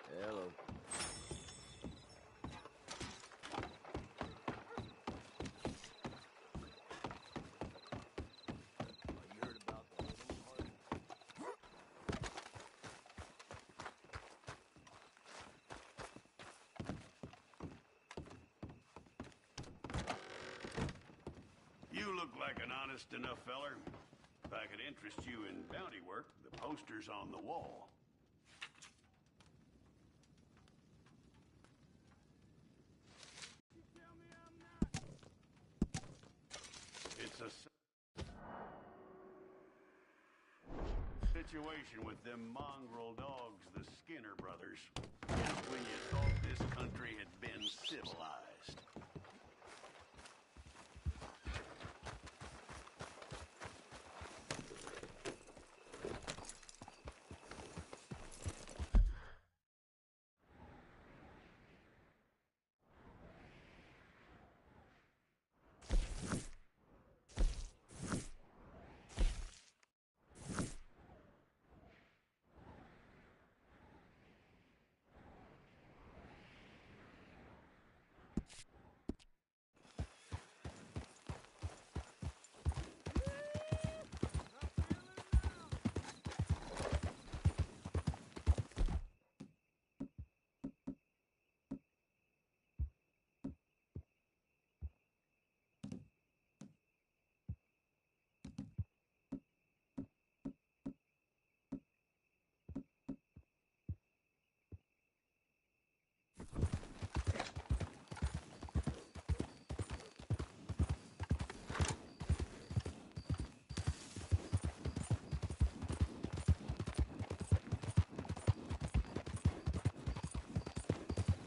Hello. You heard about the little party? You look like an honest enough feller. If I could interest you in bounty work, the poster's on the wall. It's a situation with them mongrel dogs, the Skinner brothers. Just when you thought this country had been civilized.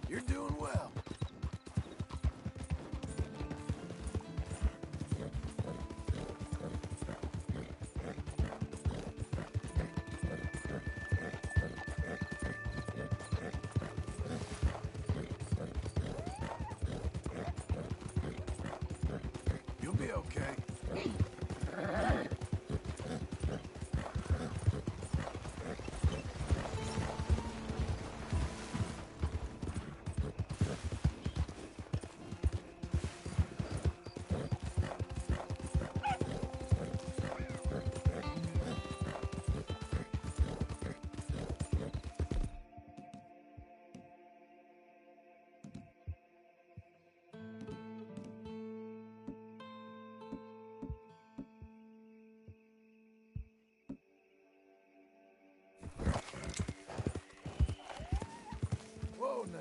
You're doing well. You'll be okay. Whoa now.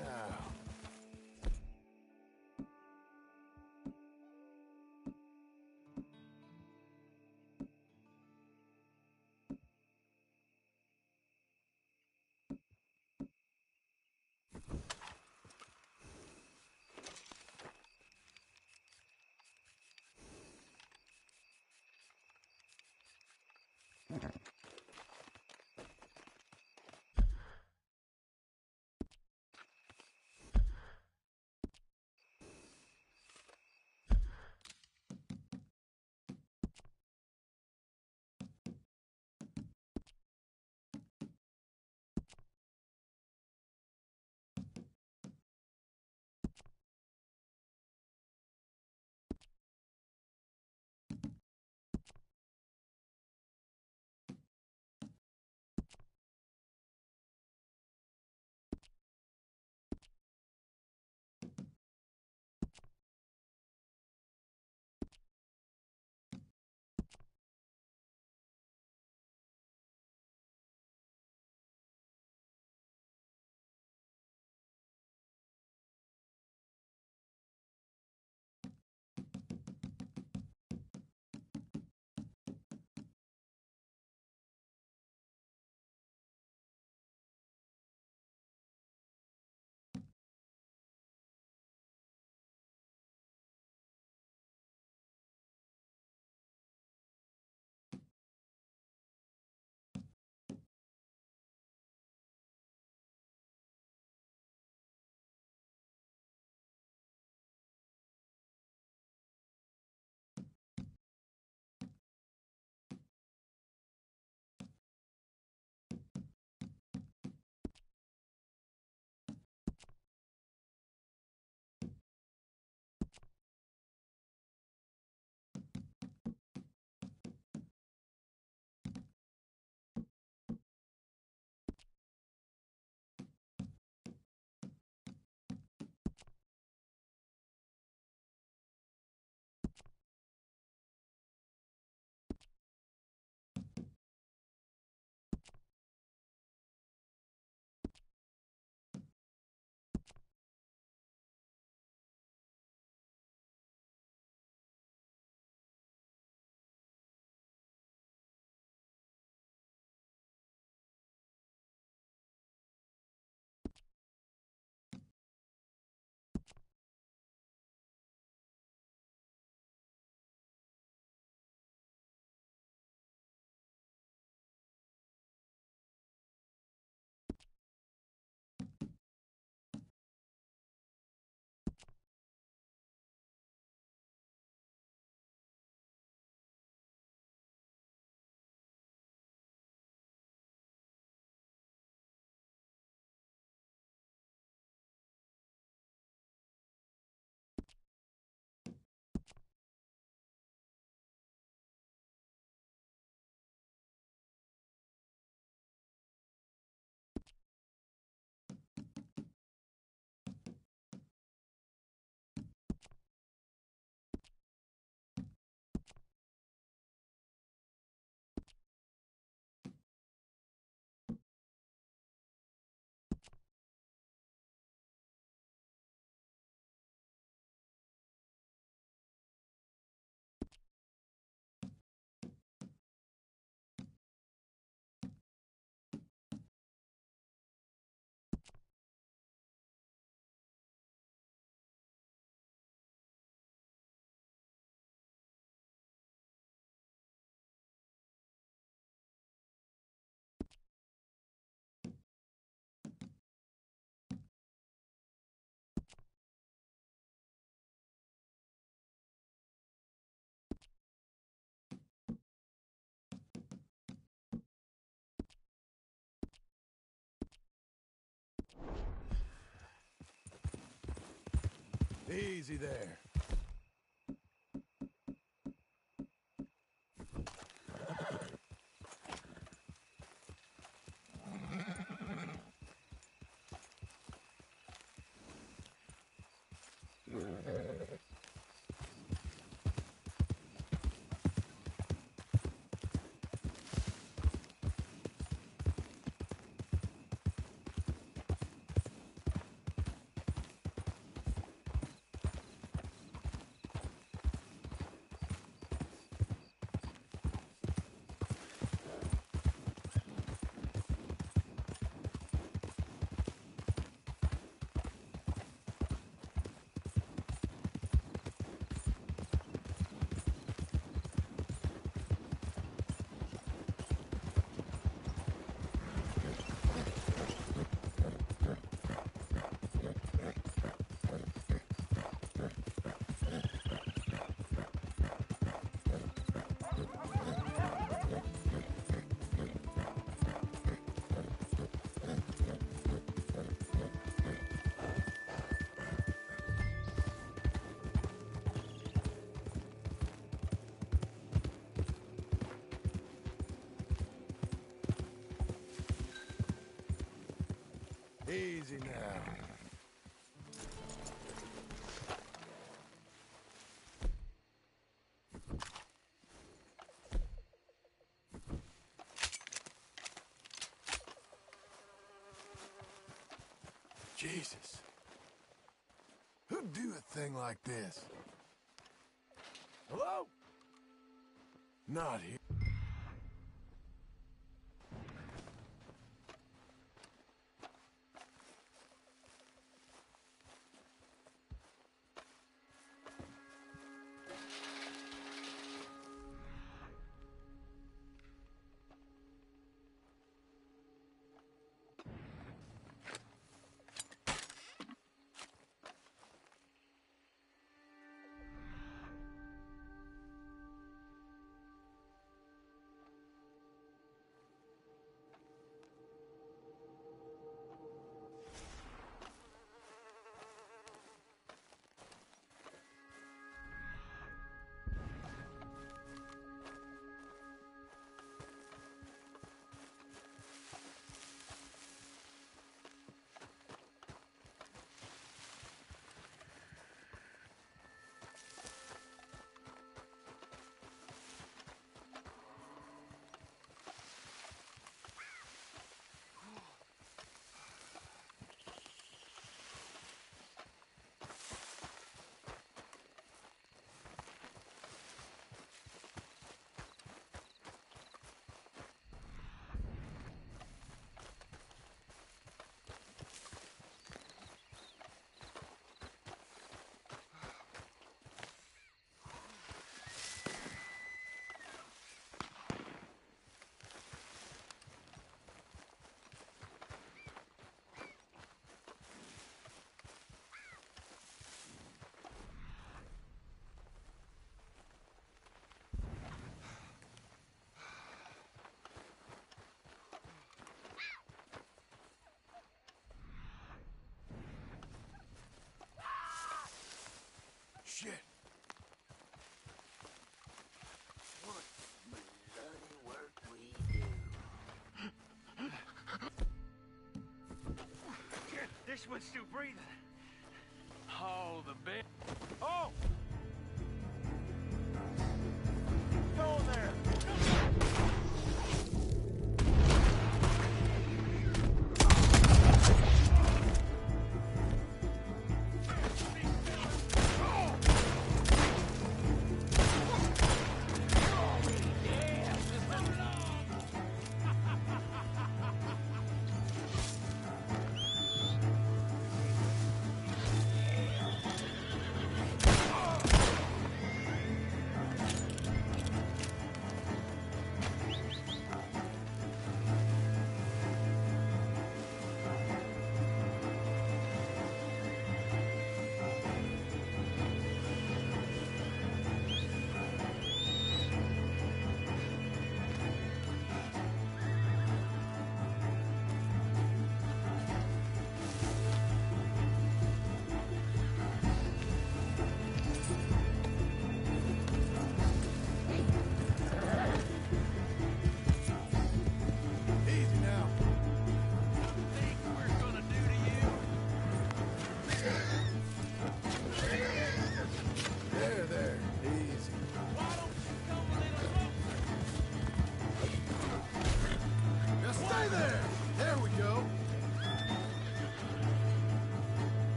Easy there. Easy now. Jesus. Who'd do a thing like this? Hello? Not here. Shit. What bloody work we do. Shit, this one's still breathing. Oh, the bed. Oh! Go there!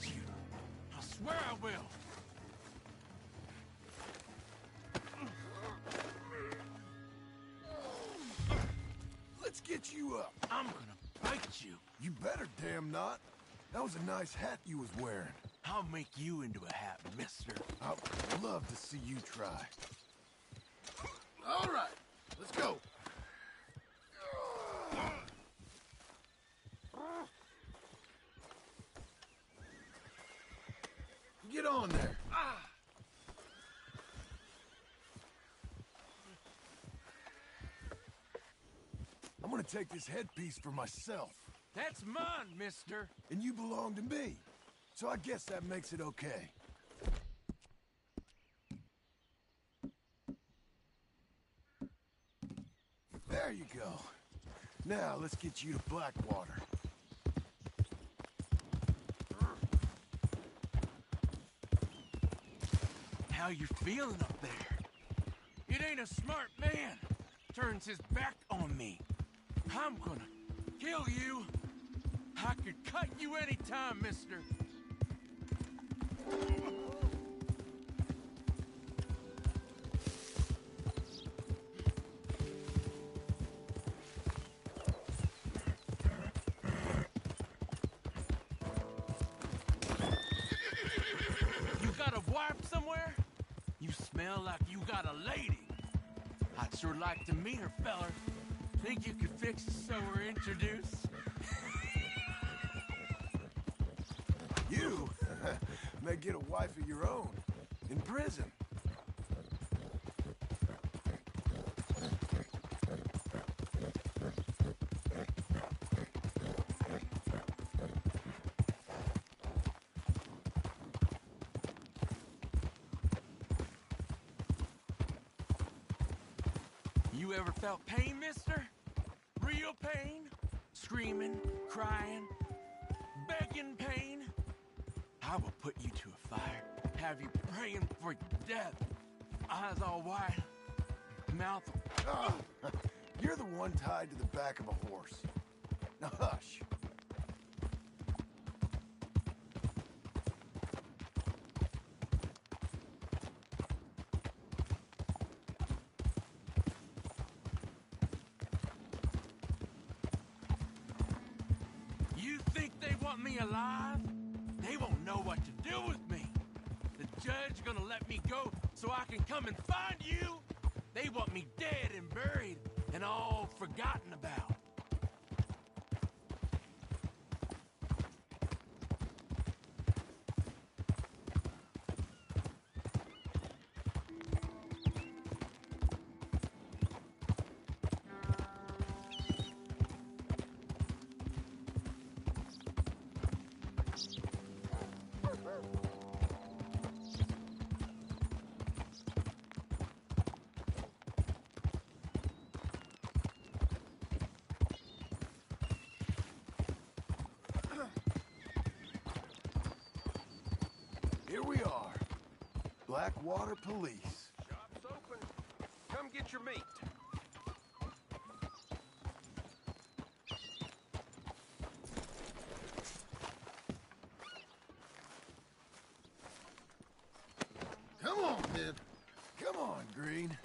you. I swear I will. Let's get you up. I'm gonna bite you. You better damn not. That was a nice hat you was wearing. I'll make you into a hat, mister. I'd love to see you try. All right, let's go. Get on there. I'm gonna take this headpiece for myself. That's mine, mister. And you belong to me. So I guess that makes it okay. There you go. Now let's get you to Blackwater. How you feeling up there? It ain't a smart man. Turns his back on me. I'm gonna kill you. I could cut you anytime, mister. You got a wife somewhere? You smell like you got a lady. I'd sure like to meet her, feller. Think you could fix it so we're introduced? You may get a wife of your own in prison. You ever felt pain, mister? Real pain? Screaming, crying, begging pain? I will put you to a fire, have you praying for death. Eyes all wide, mouth... Oh, you're the one tied to the back of a horse. Now hush. You think they want me alive? They won't know what to do with me. The judge gonna let me go so I can come and find you? They want me dead and buried and all forgotten about. Here we are. Blackwater Police. Shop's open. Come get your meat. Come on, then. Come on, Green.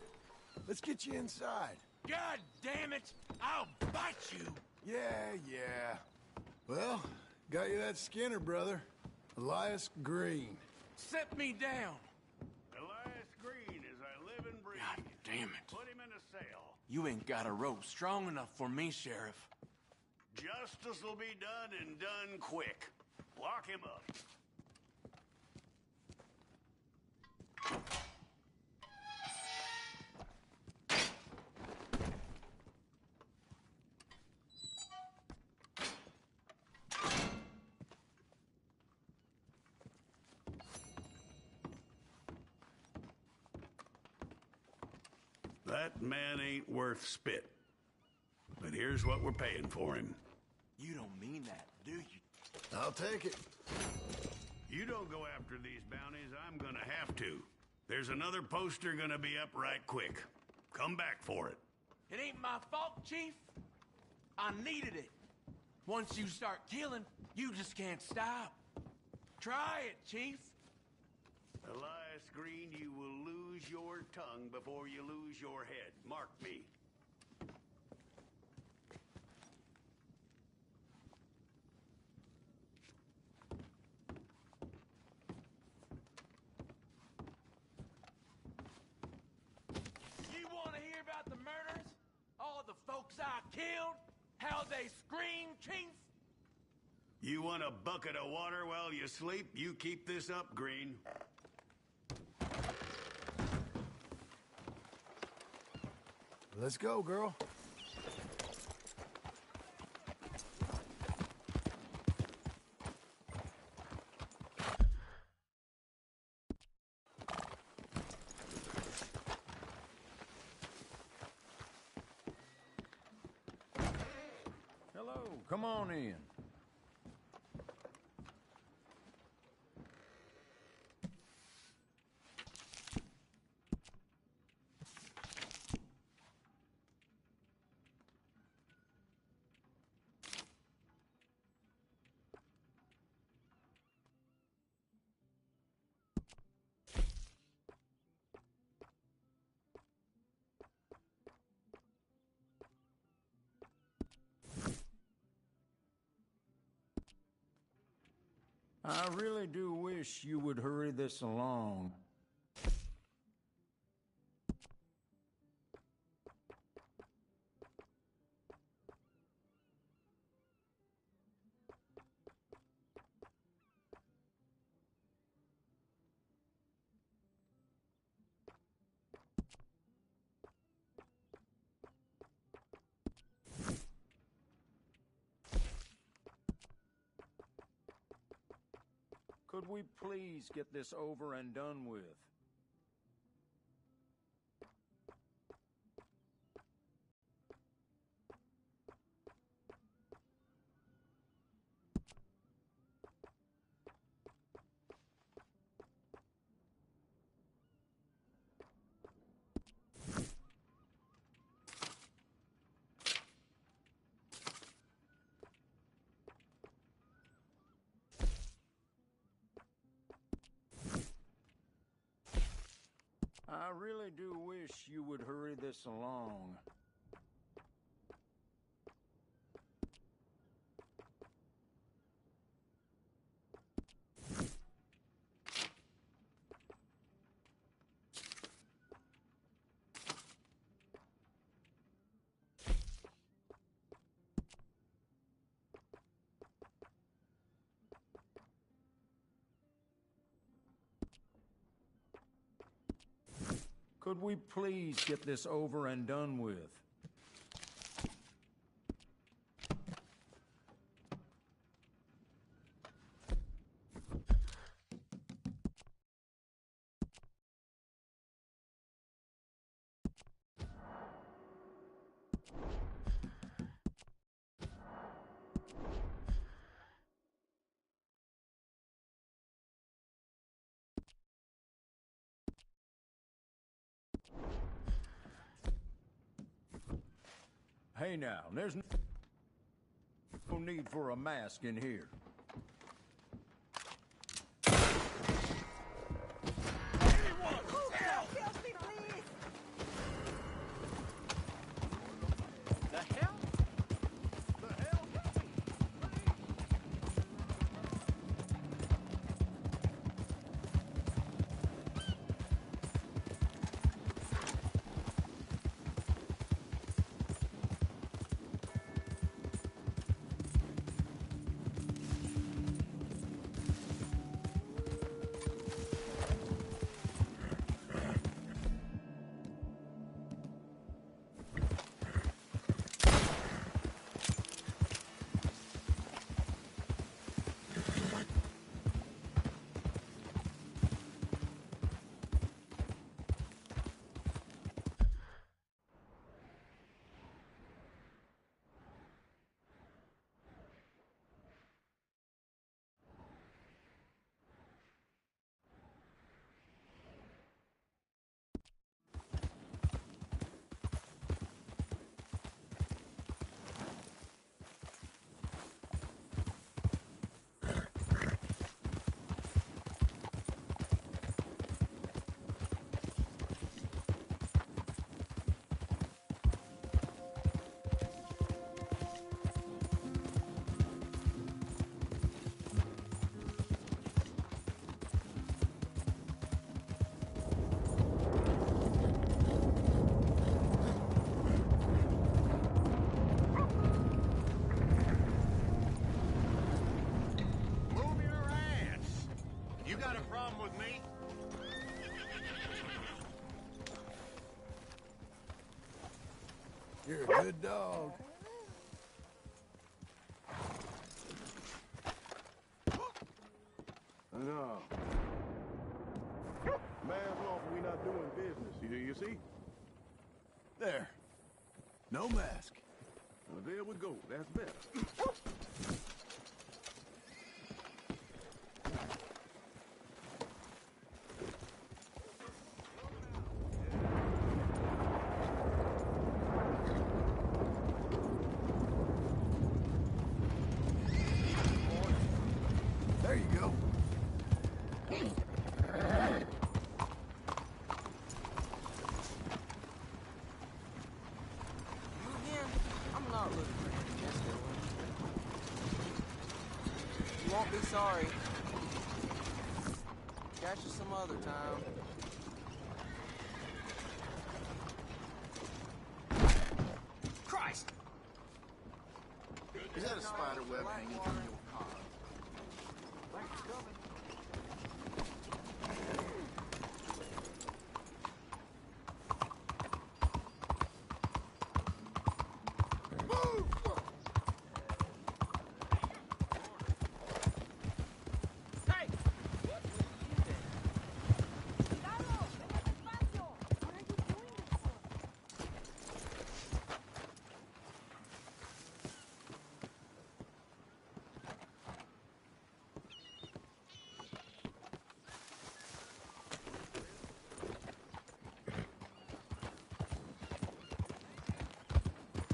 Let's get you inside. God damn it! I'll bite you! Yeah. Well, got you that Skinner, brother. Elias Green. Set me down! Elias Green, as I live and breathe. God damn it. Put him in a cell. You ain't got a rope strong enough for me, Sheriff. Justice will be done and done quick. Lock him up. That man ain't worth spit. But here's what we're paying for him. You don't mean that, do you? I'll take it. You don't go after these bounties, I'm gonna have to. There's another poster gonna be up right quick. Come back for it. It ain't my fault, Chief. I needed it. Once you start killing, you just can't stop. Try it, Chief. Elias Green, you will lose your tongue before you lose your head. Mark me. You want to hear about the murders? All the folks I killed? How they scream, Chief? You want a bucket of water while you sleep? You keep this up, Green. Let's go, girl. Hello, come on in. I really do wish you would hurry this along. Could we please get this over and done with? I really do wish you would hurry this along. Could we please get this over and done with? Hey now, there's no need for a mask in here. You're a good dog. No. Mask off, we not doing business. You see? There. No mask. Well, there we go. That's better. There you go. You again? I'm not looking for any Jessica. You won't be sorry. Catch you some other time. Christ! Is that a spider web hanging from your car? Move! Hey! What were you doing? Carlos, ven despacio. What are you doing this for?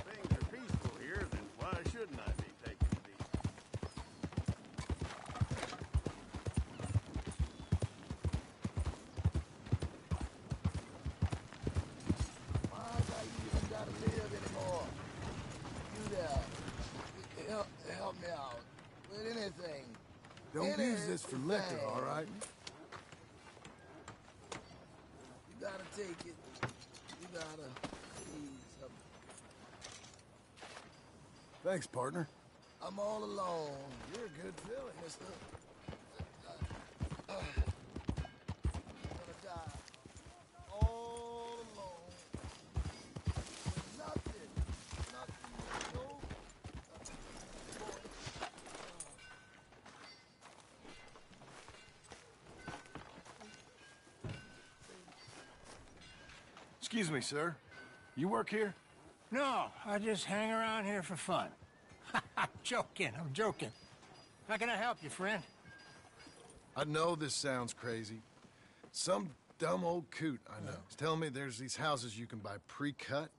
Things are peaceful here, then why shouldn't I be taking it easy? Why I even gotta live anymore? You there. Help me out. With anything. Don't use this for liquor, all right? You gotta take it. You gotta. Please. Thanks, partner. I'm all alone. You're a good feeling, mister. I'm gonna die. All alone. With nothing. Nothing. No. Excuse me, sir. You work here? No, I just hang around here for fun. I'm joking. How can I help you, friend? I know this sounds crazy. Some dumb old coot I know is telling me there's these houses you can buy pre-cut.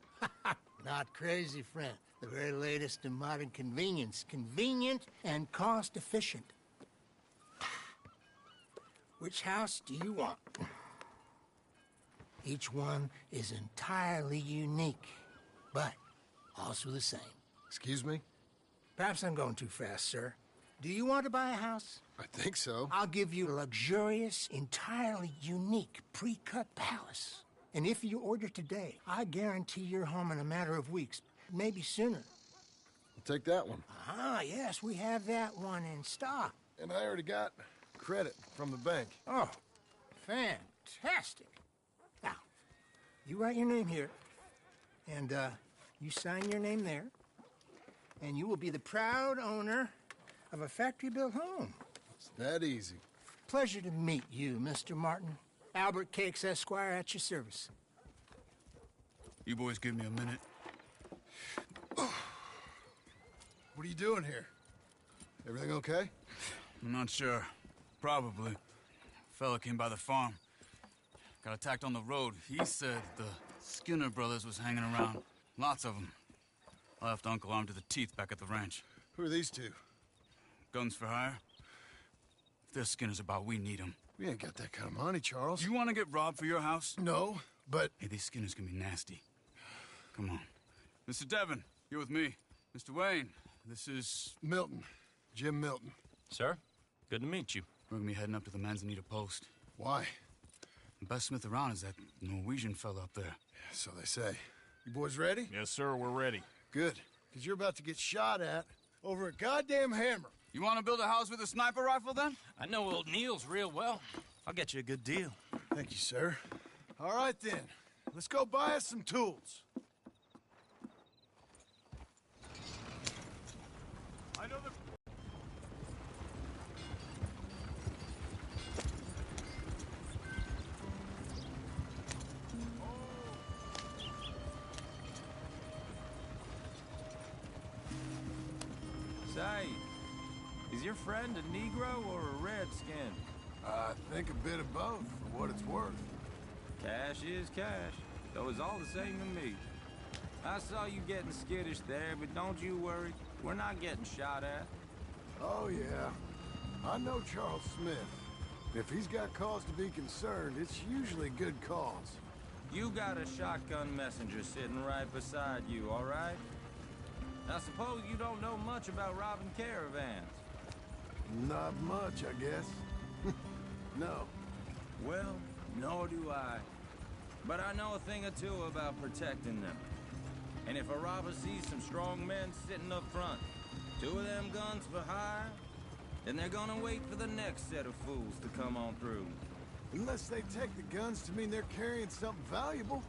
Not crazy, friend. The very latest in modern convenience. Convenient and cost-efficient. Which house do you want? Each one is entirely unique, but also the same. Excuse me? Perhaps I'm going too fast, sir. Do you want to buy a house? I think so. I'll give you a luxurious, entirely unique pre-cut palace. And if you order today, I guarantee you're home in a matter of weeks, maybe sooner. I'll take that one. Ah, yes, we have that one in stock. And I already got credit from the bank. Oh, fantastic. Now, you write your name here, and you sign your name there, and you will be the proud owner of a factory-built home. It's that easy. Pleasure to meet you, Mr. Martin. Albert Cakes, Esquire, at your service. You boys give me a minute. What are you doing here? Everything okay? I'm not sure. Probably. Fella came by the farm. Got attacked on the road. He said the Skinner brothers was hanging around. Lots of them. I left Uncle armed to the teeth back at the ranch. Who are these two? Guns for hire? If there's Skinner's about, we need them. We ain't got that kind of money, Charles. You want to get robbed for your house? No, but... Hey, these Skinners can be nasty. Come on. Mr. Devon, you're with me. Mr. Wayne, this is... Milton. Jim Milton. Sir, good to meet you. We're gonna be heading up to the Manzanita Post. Why? The best smith around is that Norwegian fella up there. So they say. You boys ready? Yes, sir, we're ready. Good. Because you're about to get shot at over a goddamn hammer. You want to build a house with a sniper rifle, then? I know old Neil's real well. I'll get you a good deal. Thank you, sir. All right, then. Let's go buy us some tools. Say, is your friend a Negro or a Redskin? I think a bit of both, for what it's worth. Cash is cash, though it's all the same to me. I saw you getting skittish there, but don't you worry. We're not getting shot at. Oh, yeah. I know Charles Smith. If he's got cause to be concerned, it's usually good cause. You got a shotgun messenger sitting right beside you, all right? I suppose you don't know much about robbing caravans. Not much, I guess. No. Well, nor do I. But I know a thing or two about protecting them. And if a robber sees some strong men sitting up front, 2 of them guns for hire, then they're gonna wait for the next set of fools to come on through. Unless they take the guns to mean they're carrying something valuable.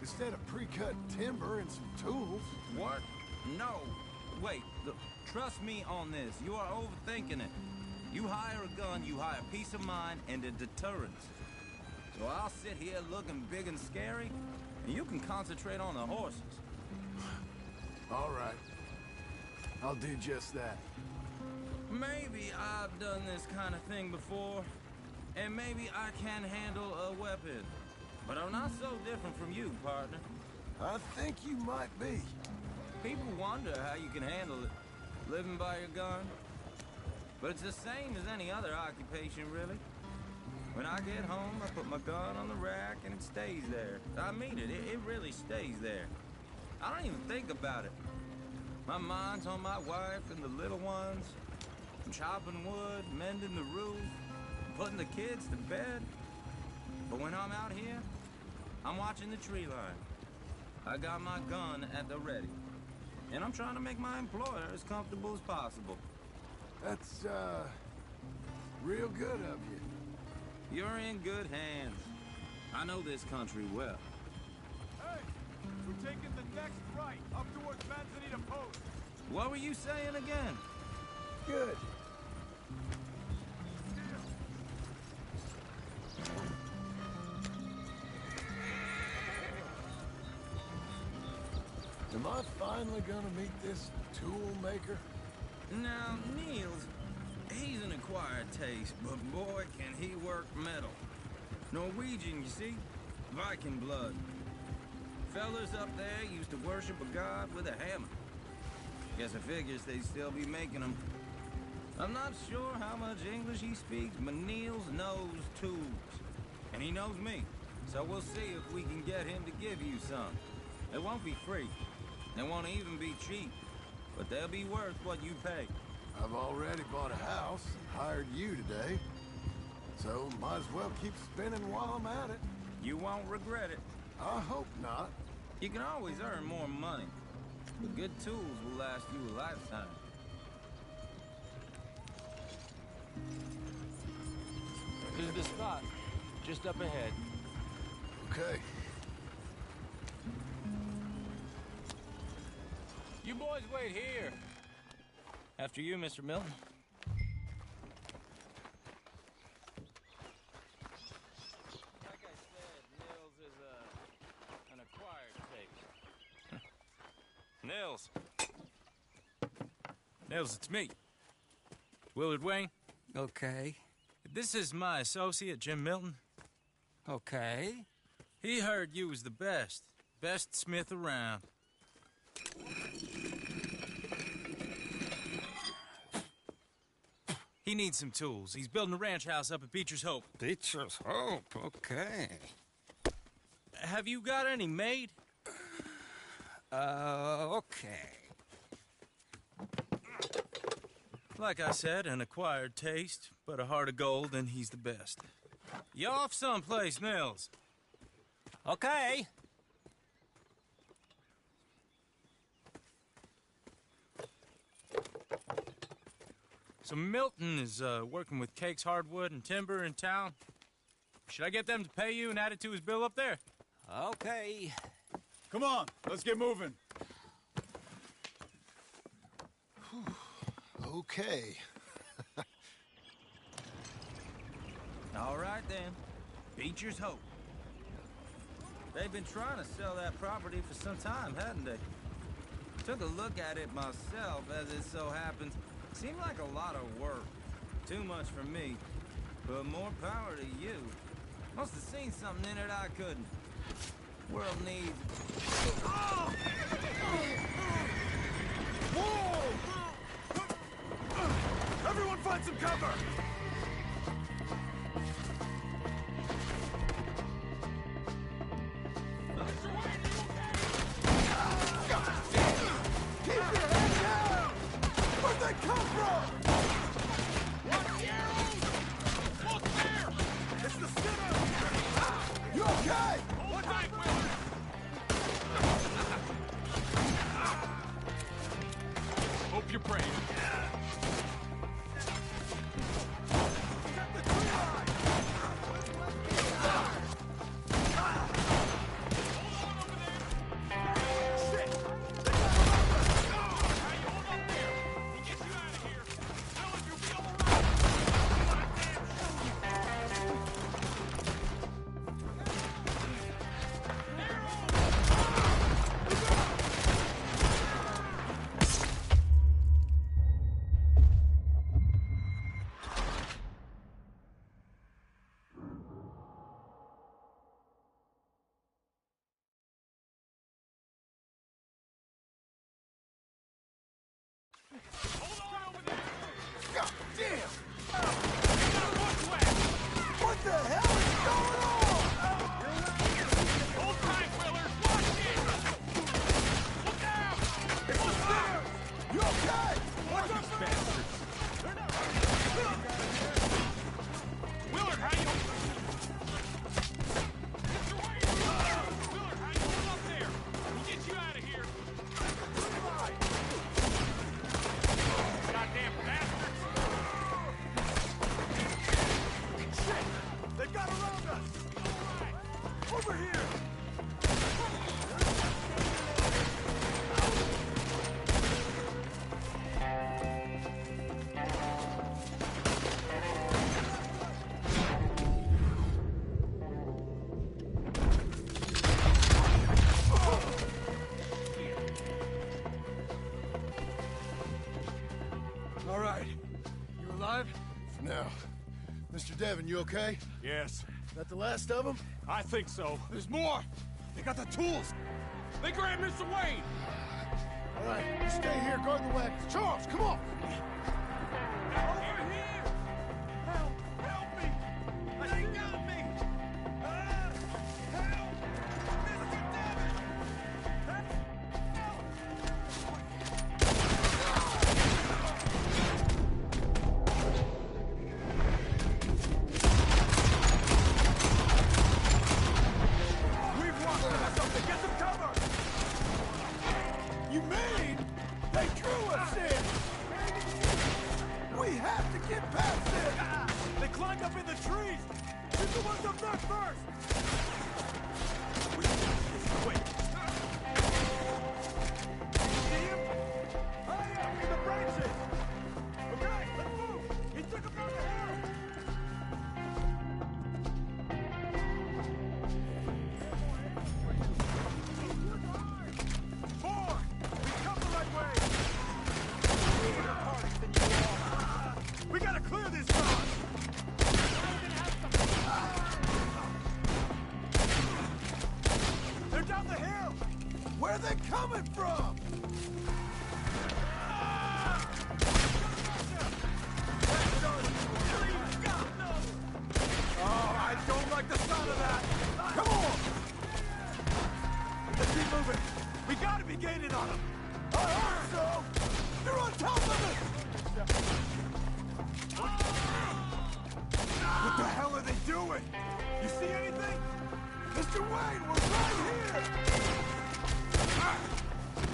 Instead of pre-cut timber and some tools. What? No. Wait, look, trust me on this. You are overthinking it. You hire a gun, you hire peace of mind and a deterrence. So I'll sit here looking big and scary, and you can concentrate on the horses. All right. I'll do just that. Maybe I've done this kind of thing before, and maybe I can handle a weapon. But I'm not so different from you, partner. I think you might be. People wonder how you can handle it, living by your gun. But it's the same as any other occupation, really. When I get home, I put my gun on the rack and it stays there. I mean it, it really stays there. I don't even think about it. My mind's on my wife and the little ones. I'm chopping wood, mending the roof, putting the kids to bed. But when I'm out here, I'm watching the tree line. I got my gun at the ready. And I'm trying to make my employer as comfortable as possible. That's, real good of you. You're in good hands. I know this country well. Hey, we're taking the next right, up towards Manzanita Post. What were you saying again? Good. Am I finally gonna meet this tool maker? Now, Niels, he's an acquired taste, but boy, can he work metal. Norwegian, you see? Viking blood. Fellas up there used to worship a god with a hammer. Guess I figures they'd still be making them. I'm not sure how much English he speaks, but Niels knows tools. And he knows me, so we'll see if we can get him to give you some. It won't be free. It won't even be cheap. But they'll be worth what you pay. I've already bought a house and hired you today. So might as well keep spinning while I'm at it. You won't regret it. I hope not. You can always earn more money. But good tools will last you a lifetime. Here's the spot. Just up ahead. Okay. You boys wait here. After you, Mr. Milton. Like I said, Nils is an acquired taste. Nils. Nils, it's me. Willard Wayne. Okay. This is my associate, Jim Milton. Okay. He heard you was the best. Best smith around. He needs some tools. He's building a ranch house up at Beecher's Hope. Beecher's Hope, okay. Have you got any made? Okay. Like I said, an acquired taste, but a heart of gold, and he's the best. You off someplace, Nils? Okay. So Milton is working with Cake's Hardwood and Timber in town. Should I get them to pay you and add it to his bill up there? Okay. Come on, let's get moving. Okay. All right, then. Beecher's Hope. They've been trying to sell that property for some time, hadn't they? Took a look at it myself, as it so happens. Seemed like a lot of work. Too much for me. But more power to you. Must have seen something in it I couldn't. World needs... Oh! Whoa! Everyone find some cover! Keep your head down! Where'd they come from? Watch the arrows! Look there! It's the center! You okay? Hold tight, Willard! Hope you're praying. Get the tree line! Shit! God damn! What the hell is going on? Hold tight, Willard! Watch it! Look out! What's there? You okay? Watch these bastards! Willard, how you... Mr. Wayne! Willard, how you holding up there? We'll get you out of here. Goddamn bastards! Shit! They've got around us! Over here! All right. You alive? Now, Mr. Devon, you okay? yes, That the last of them? I think so. There's more! They got the tools! They grabbed Mr. Wayne! All right, you stay here, guard the wagons. Charles, come on! Over here! Help! Help me! They got me! Help! Mr. Devon! We've lost them or something! Get some cover! You mean they drew us in? We have to get past this! They climbed up in the trees! Shoot the ones up there first! We should do this quick! See him? Hurry up in the branches! Okay, let's move! He took him down the hill! Four! We come the right way! Bigger parties than you are! We gotta clear this spot! They're down the hill! Where are they coming from? Oh, I don't like the sound of that! Come on! Let's keep moving! We gotta be gaining on them! I hope so! They're on top of us! What the hell are they doing? You see anything? Mr. Wayne, we're right here!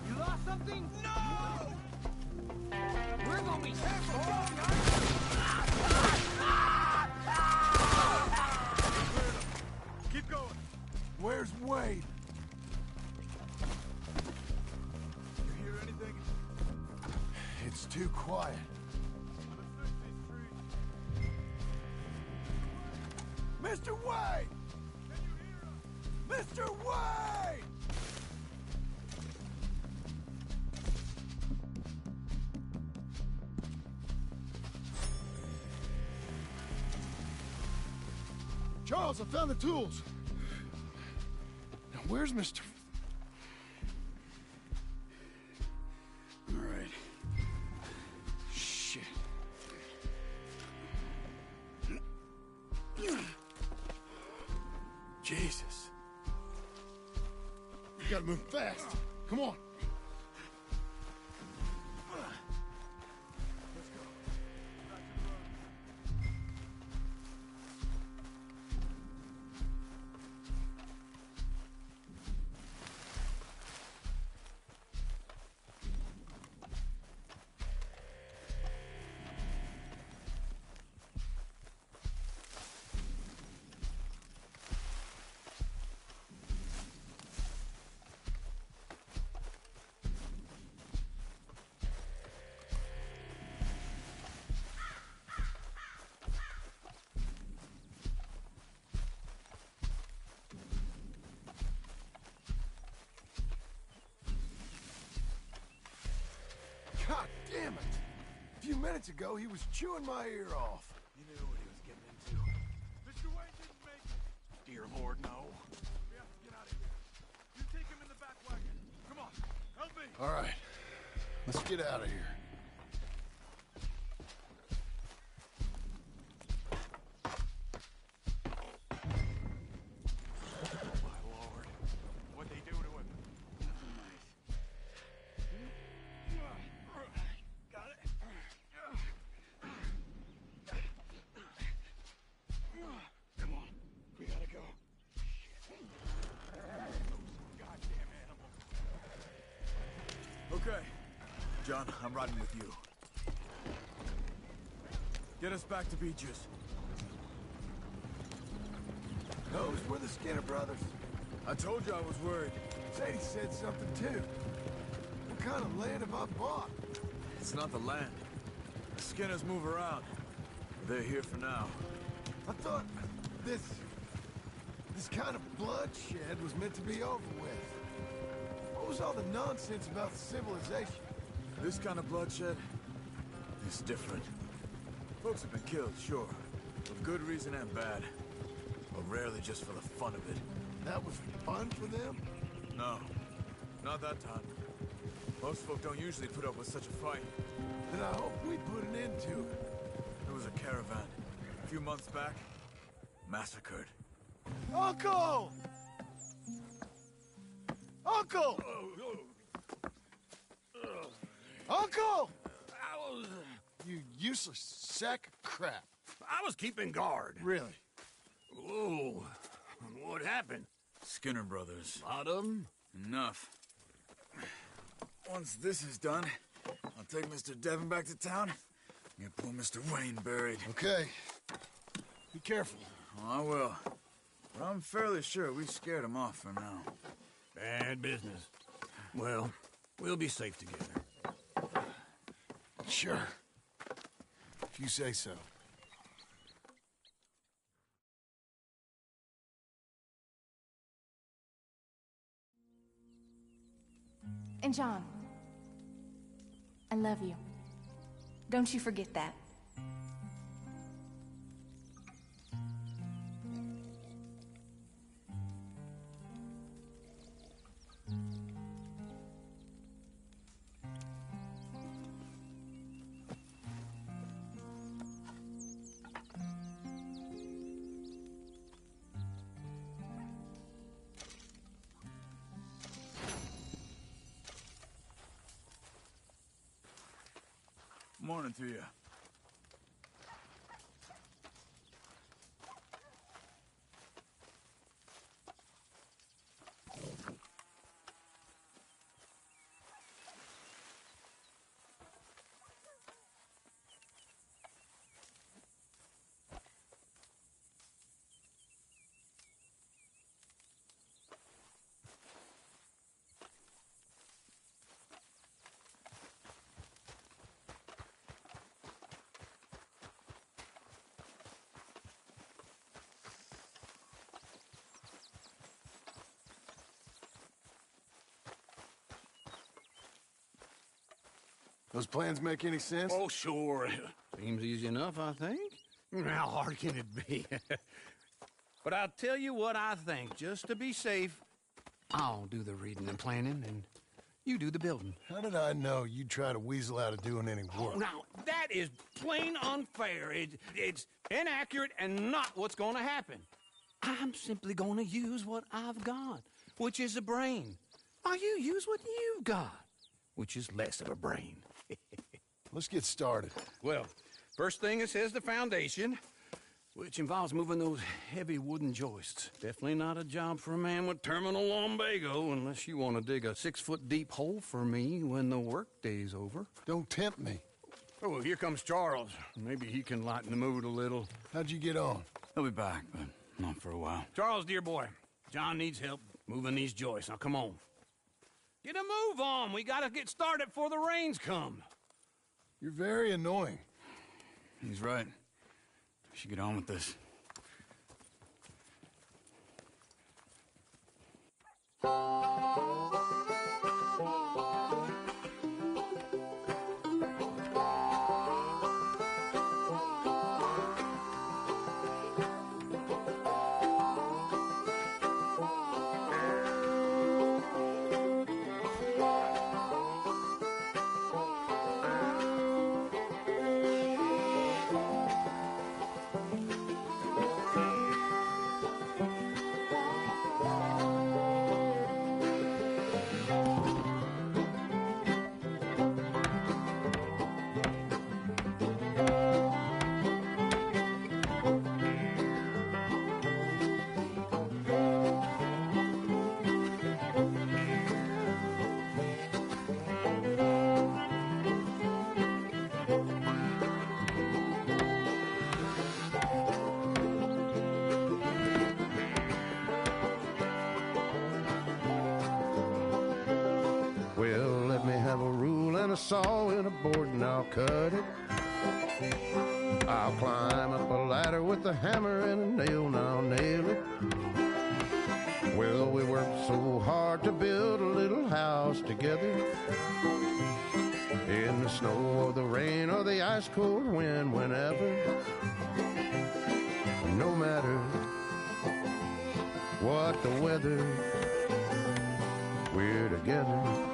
You lost something? No! We're gonna be careful! Keep going! Where's Wade? You hear anything? It's too quiet. Mr. Wade! Mr. Wade! Charles, I found the tools. Now, where's Mr. All right. Shit. Jesus. You gotta move fast. Come on. God damn it! A few minutes ago, he was chewing my ear off. You knew what he was getting into. Mr. Wayne didn't make it. Dear Lord, no. We have to get out of here. You take him in the back wagon. Come on, help me. All right, let's get out of here. My Lord. What'd they do to him? Got it. Come on, we gotta go. Goddamn animal. Okay. John, I'm riding with you. Get us back to Beaches. Those were the Skinner brothers. I told you I was worried. Sadie said something too. What kind of land have I bought? It's not the land. The Skinners move around. They're here for now. I thought this kind of bloodshed was meant to be over with. What was all the nonsense about civilization? This kind of bloodshed is different. Folks have been killed, sure. For good reason and bad. But rarely just for the fun of it. That was fun for them? No. Not that time. Most folk don't usually put up with such a fight. Then I hope we put an end to it. There was a caravan. A few months back. Massacred. Uncle! Uncle! Uncle! You useless sack of crap. I was keeping guard. Really? Whoa. What happened? Skinner brothers. Lot of 'em? Enough. Once this is done, I'll take Mr. Devon back to town and get poor Mr. Wayne buried. Okay. Be careful. Oh, I will. But I'm fairly sure we scared him off for now. Bad business. Well, we'll be safe together. Sure. If you say so. And John, I love you. Don't you forget that. Morning to you. Those plans make any sense? Oh, sure. Seems easy enough, I think. How hard can it be? But I'll tell you what I think, just to be safe. I'll do the reading and planning, and you do the building. How did I know you'd try to weasel out of doing any work? Now, that is plain unfair. It's inaccurate and not what's going to happen. I'm simply going to use what I've got, which is a brain. Now you use what you've got, which is less of a brain. Let's get started. Well, first thing it says the foundation, which involves moving those heavy wooden joists. Definitely not a job for a man with terminal lumbago unless you want to dig a 6-foot deep hole for me when the workday's over. Don't tempt me. Oh, well, here comes Charles. Maybe he can lighten the mood a little. How'd you get on? He'll be back, but not for a while. Charles, dear boy, John needs help moving these joists. Now, come on. Get a move on. We gotta get started before the rains come. You're very annoying. He's right. We should get on with this. Well, let me have a rule and a saw and a board and I'll cut it. I'll climb up a ladder with a hammer and a nail and I'll nail it. Well, we worked so hard to build a little house together. In the snow or the rain or the ice cold wind, whenever. No matter what the weather, we're together.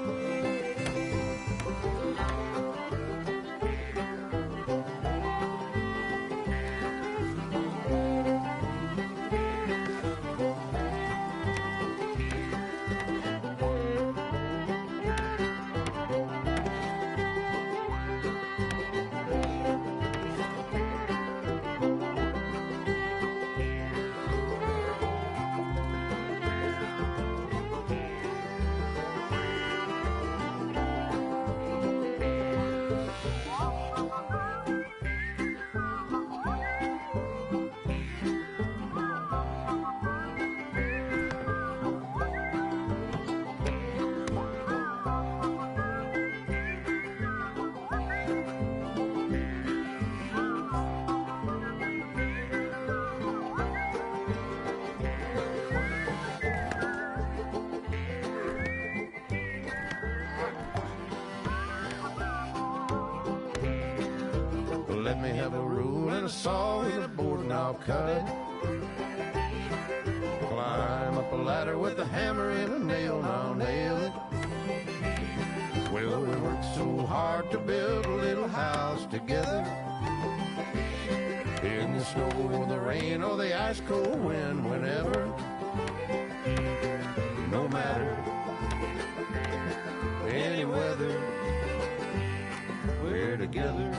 Let me have a rule and a saw and a board and I'll cut it. Climb up a ladder with a hammer and a nail and I'll nail it. Well, we worked so hard to build a little house together. In the snow or the rain or the ice cold wind, whenever. No matter any weather, we're together.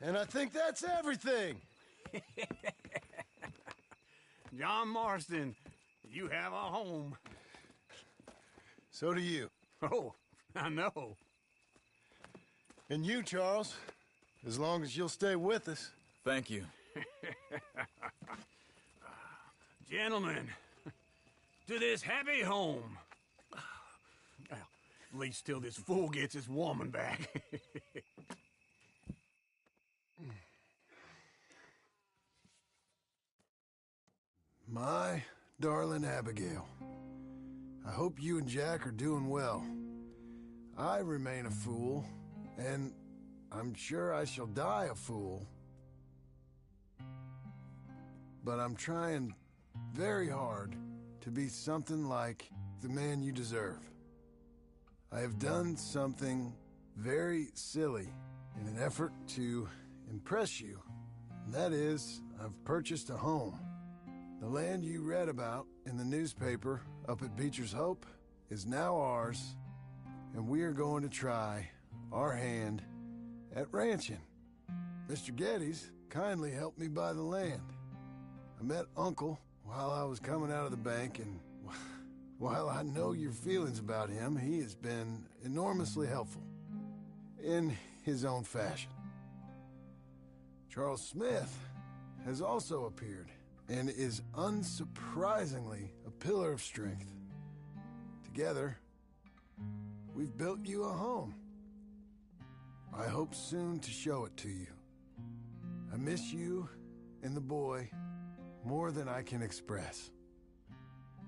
And I think that's everything. John Marston, you have a home. So do you. Oh, I know. And you, Charles, As long as you'll stay with us. Thank you. Gentlemen, to this happy home. Well, at least till this fool gets his woman back. My darling Abigail, I hope you and Jack are doing well. I remain a fool, and I'm sure I shall die a fool. But I'm trying very hard to be something like the man you deserve. I have done something very silly in an effort to impress you. And that is, I've purchased a home. The land you read about in the newspaper up at Beecher's Hope is now ours, and we are going to try our hand at ranching. Mr. Geddes kindly helped me buy the land. I met Uncle while I was coming out of the bank, and while I know your feelings about him, he has been enormously helpful in his own fashion. Charles Smith has also appeared and is unsurprisingly a pillar of strength. Together, we've built you a home. I hope soon to show it to you. I miss you and the boy more than I can express.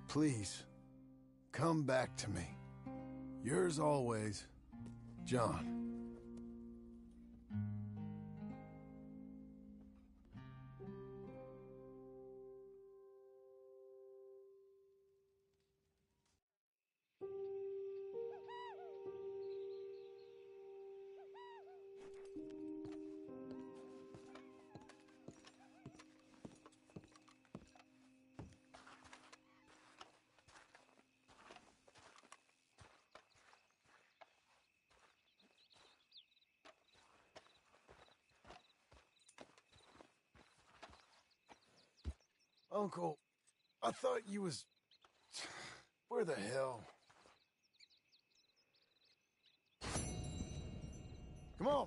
Please, come back to me. Yours always, John. Uncle, I thought you was... Where the hell? Come on.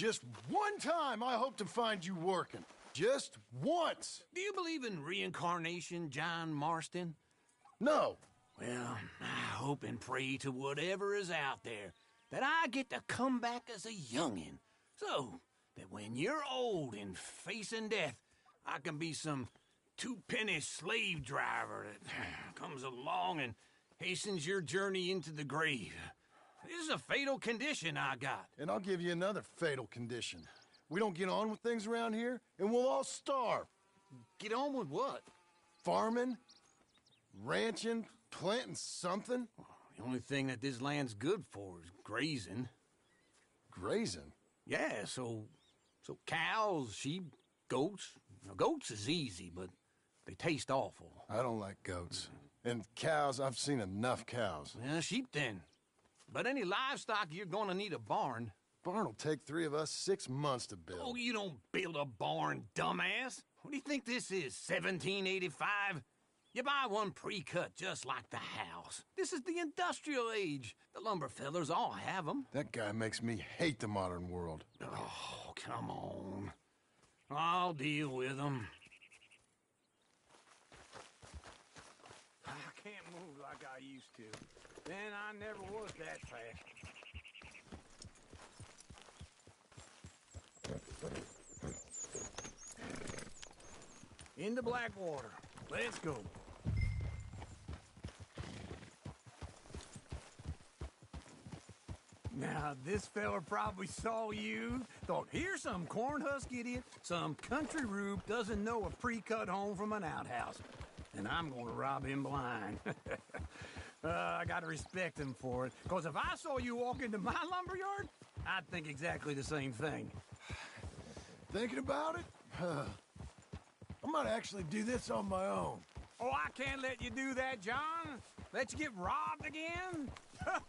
Just one time I hope to find you working. Just once. Do you believe in reincarnation, John Marston? No. Well, I hope and pray to whatever is out there that I get to come back as a youngin', so that when you're old and facing death, I can be some two-penny slave driver that comes along and hastens your journey into the grave. This is a fatal condition I got. And I'll give you another fatal condition. We don't get on with things around here, and we'll all starve. Get on with what? farming, ranching, planting something? The only thing that this land's good for is grazing. Grazing? Yeah, so cows, sheep, goats. Now, goats is easy, but they taste awful. I don't like goats. And cows, I've seen enough cows. Yeah, sheep then. But any livestock, you're gonna need a barn. Barn will take 3 of us 6 months to build. Oh, you don't build a barn, dumbass. What do you think this is, 1785? You buy one pre-cut just like the house. This is the industrial age. The lumber fellers all have them. That guy makes me hate the modern world. Oh, come on. I'll deal with them. I can't move like I used to. Then I never was that fast. Into Blackwater. Let's go. Now, this fella probably saw you, thought, here's some corn husk idiot, some country rube doesn't know a pre-cut home from an outhouse. And I'm gonna rob him blind. I gotta respect him for it, because if I saw you walk into my lumberyard, I'd think exactly the same thing. Thinking about it? I might actually do this on my own. Oh, I can't let you do that, John. Let you get robbed again?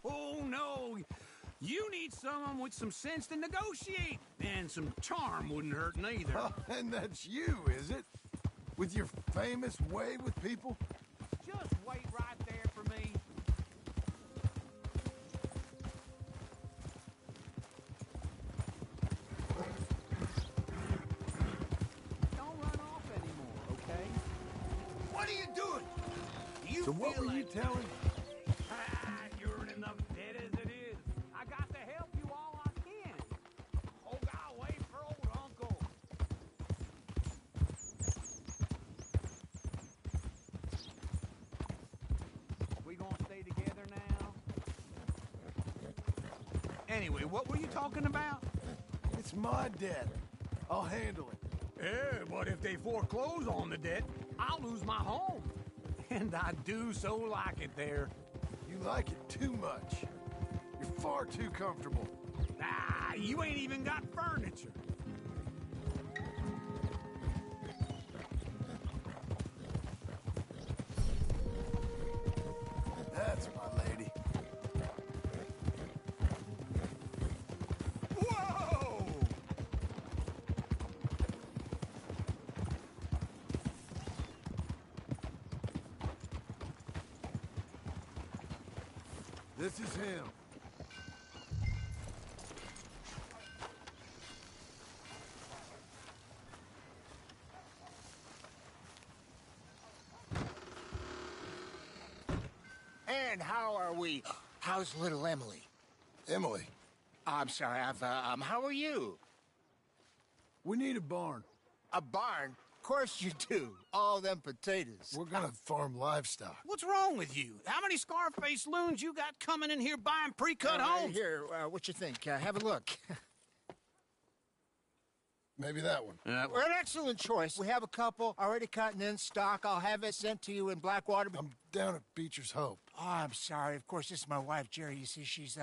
Oh, no. You need someone with some sense to negotiate. And some charm wouldn't hurt neither. Oh, and that's you, is it? With your famous way with people? Just wait right there for me. Don't run off anymore, okay? What are you doing? Do you So what feel were you like... telling? You're in enough debt as it is. I got to help you all I can. Oh, God, wait for old Uncle. We gonna stay together now? Anyway, what were you talking about? It's my debt. I'll handle it. Yeah, but if they foreclose on the debt, I'll lose my home. And I do so like it there. You like it too much. You're far too comfortable. Ah, you ain't even got furniture. That's my lady. Whoa! This is him. And how are we? How's little Emily? Emily. I'm sorry, how are you? We need a barn. A barn? Of course you do. All them potatoes. We're gonna farm livestock. What's wrong with you? How many Scarface loons you got coming in here buying pre-cut homes? Here, what you think? Have a look. Maybe that one. We're an excellent choice. We have a couple already cut and in stock. I'll have it sent to you in Blackwater. I'm down at Beecher's Hope. Oh, I'm sorry. Of course, this is my wife, Jerry. You see, she's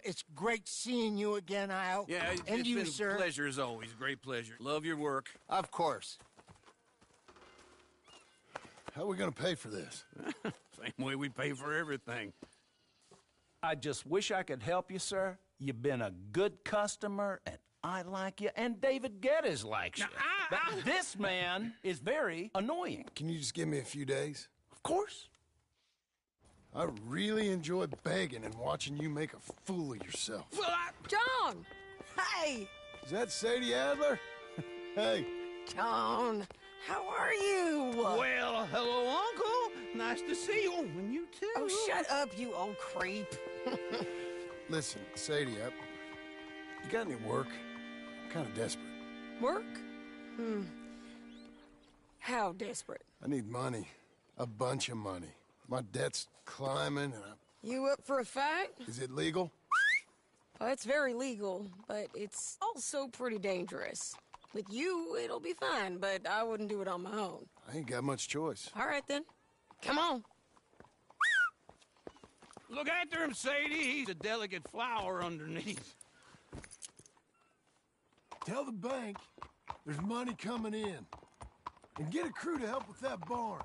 it's great seeing you again, Al. Yeah, and it's you, been sir. a pleasure as always. Great pleasure. Love your work. Of course. How are we gonna pay for this? Same way we pay for everything. I just wish I could help you, sir. You've been a good customer, and I like you, and David Geddes likes you. But this man is very annoying. Can you just give me a few days? Of course. I really enjoy begging and watching you make a fool of yourself. John! Hey! Is that Sadie Adler? Hey. John, how are you? Well, hello, Uncle. Nice to see you. And you too. Oh, shut up, you old creep. Listen, Sadie, you got any work? I'm kind of desperate. Work? How desperate? I need money. A bunch of money. My debt's climbing and You up for a fight? Is it legal? Well, it's very legal, but it's also pretty dangerous. With you, it'll be fine, but I wouldn't do it on my own. I ain't got much choice. All right, then. Come on. Look after him, Sadie. He's a delicate flower underneath. Tell the bank there's money coming in. And get a crew to help with that barn.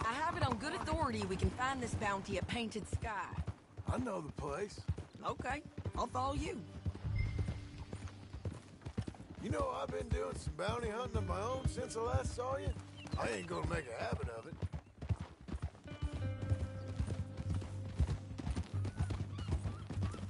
I have it on good authority we can find this bounty at Painted Sky. I know the place. Okay, I'll follow you. You know, I've been doing some bounty hunting of my own since I last saw you. I ain't gonna make a habit of it.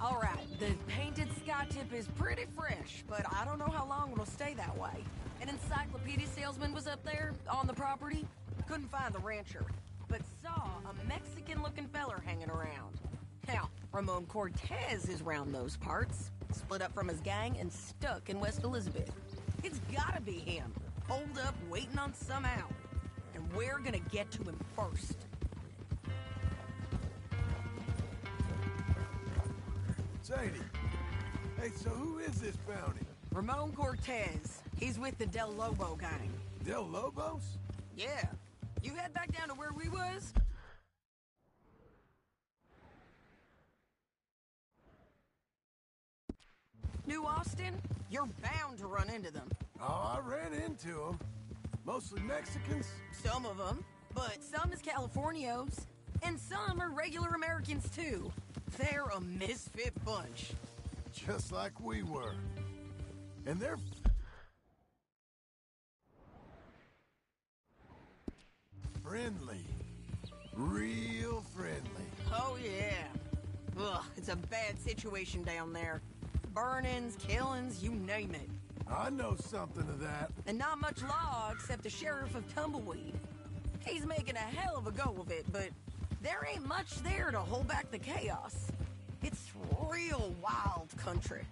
All right, the Painted Sky tip is pretty fresh, but I don't know how long it'll stay that way. An encyclopedia salesman was up there on the property. Couldn't find the rancher, but saw a Mexican-looking feller hanging around. Now, Ramon Cortez is round those parts. Split up from his gang and stuck in West Elizabeth. It's gotta be him. Holed up, waiting on some out. And we're gonna get to him first. Sadie. Hey, so who is this bounty? Ramon Cortez. He's with the Del Lobo gang. Del Lobos? Yeah. You head back down to where we was? New Austin? You're bound to run into them. Oh, I ran into them. Mostly Mexicans. Some of them. But some is Californios. And some are regular Americans, too. They're a misfit bunch. Just like we were. And they're... friendly. Real friendly. Oh, yeah. Ugh, it's a bad situation down there. Burnings, killings, you name it. I know something of that. And not much law except the sheriff of Tumbleweed. He's making a hell of a go of it, but there ain't much there to hold back the chaos. It's real wild country.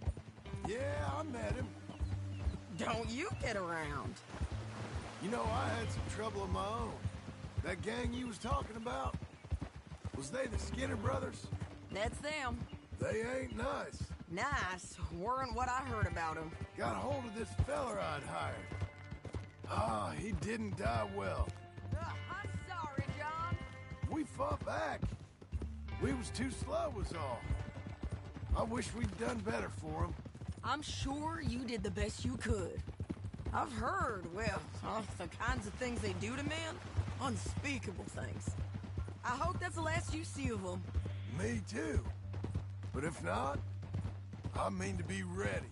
Yeah, I met him. Don't you get around. You know, I had some trouble of my own. That gang you was talking about, was they the Skinner brothers? That's them. They ain't nice. Nice weren't what I heard about them. Got hold of this feller I'd hired. Ah, he didn't die well. I'm sorry, John. We fought back. We was too slow was all. I wish we'd done better for him. I'm sure you did the best you could. I've heard, well, the kinds of things they do to men. Unspeakable things. I hope that's the last you see of them. Me too. But if not, I mean to be ready.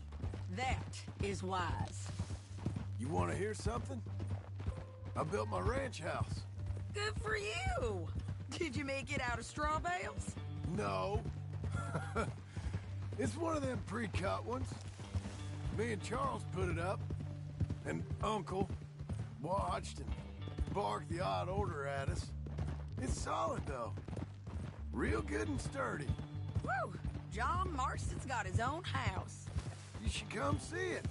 That is wise. You want to hear something? I built my ranch house. Good for you! Did you make it out of straw bales? No. It's one of them pre-cut ones. Me and Charles put it up, and Uncle watched and barked the odd order at us. It's solid, though. Real good and sturdy. Woo! John Marston's got his own house. You should come see it.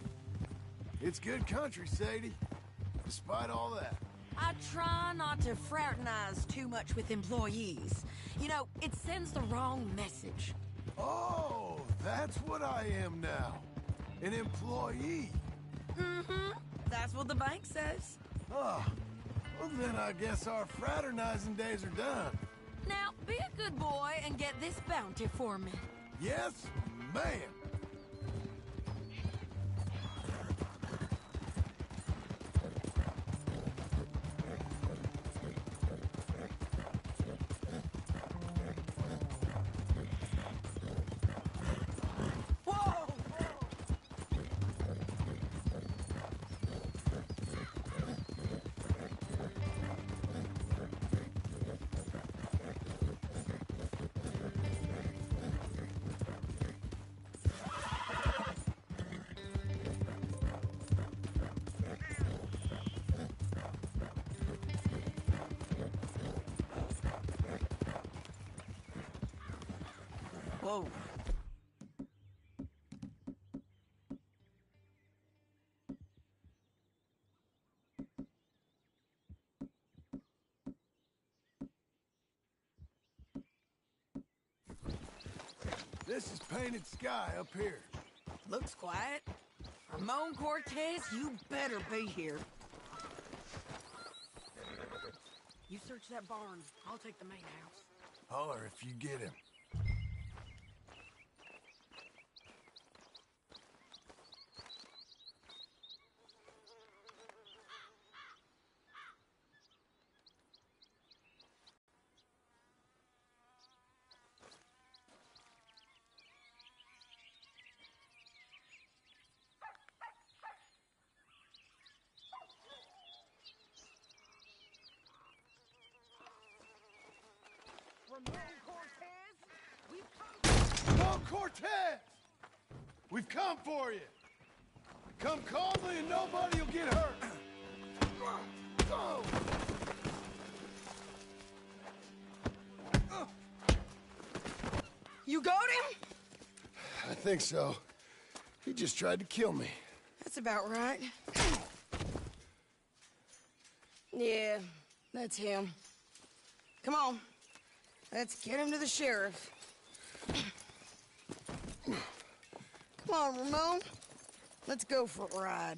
It's good country, Sadie. Despite all that. I try not to fraternize too much with employees. You know, it sends the wrong message. Oh, that's what I am now. An employee. Mm-hmm. That's what the bank says. Oh, well then I guess our fraternizing days are done. Now, be a good boy and get this bounty for me. Yes, ma'am. Whoa. This is Painted Sky up here. Looks quiet. Ramon Cortez, you better be here. You search that barn. I'll take the main house. Holler if you get him. Ramon Cortez, Cortez! We've come for you! Come calmly and nobody will get hurt! Go! you got him? I think so. He just tried to kill me. That's about right. Yeah, that's him. Come on. Let's get him to the sheriff. Come on, Ramon. Let's go for a ride.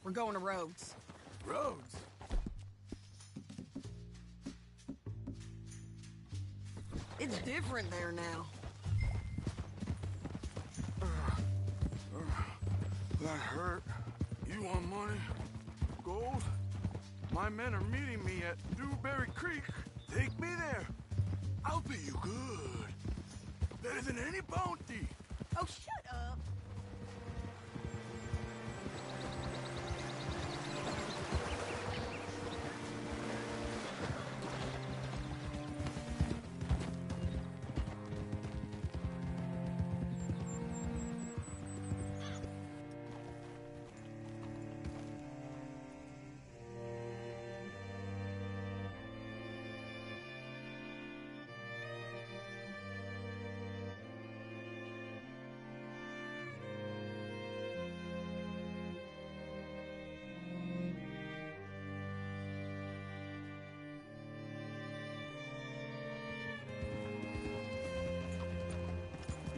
We're going to Rhodes. Rhodes? It's different there now. That hurt. You want money? Gold? My men are meeting me at Dewberry Creek. Take me there. I'll pay you good. Better than any bounty. Oh, shut up.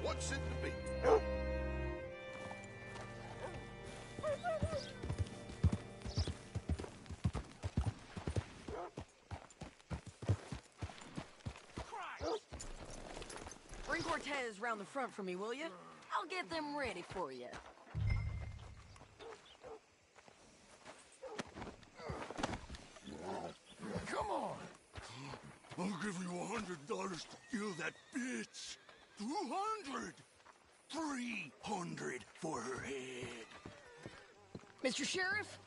What's it to be? Bring Cortez round the front for me, will you? I'll get them ready for you. Come on! I'll give you $100 to kill that bitch. 200. 300 for her head. Mr. Sheriff?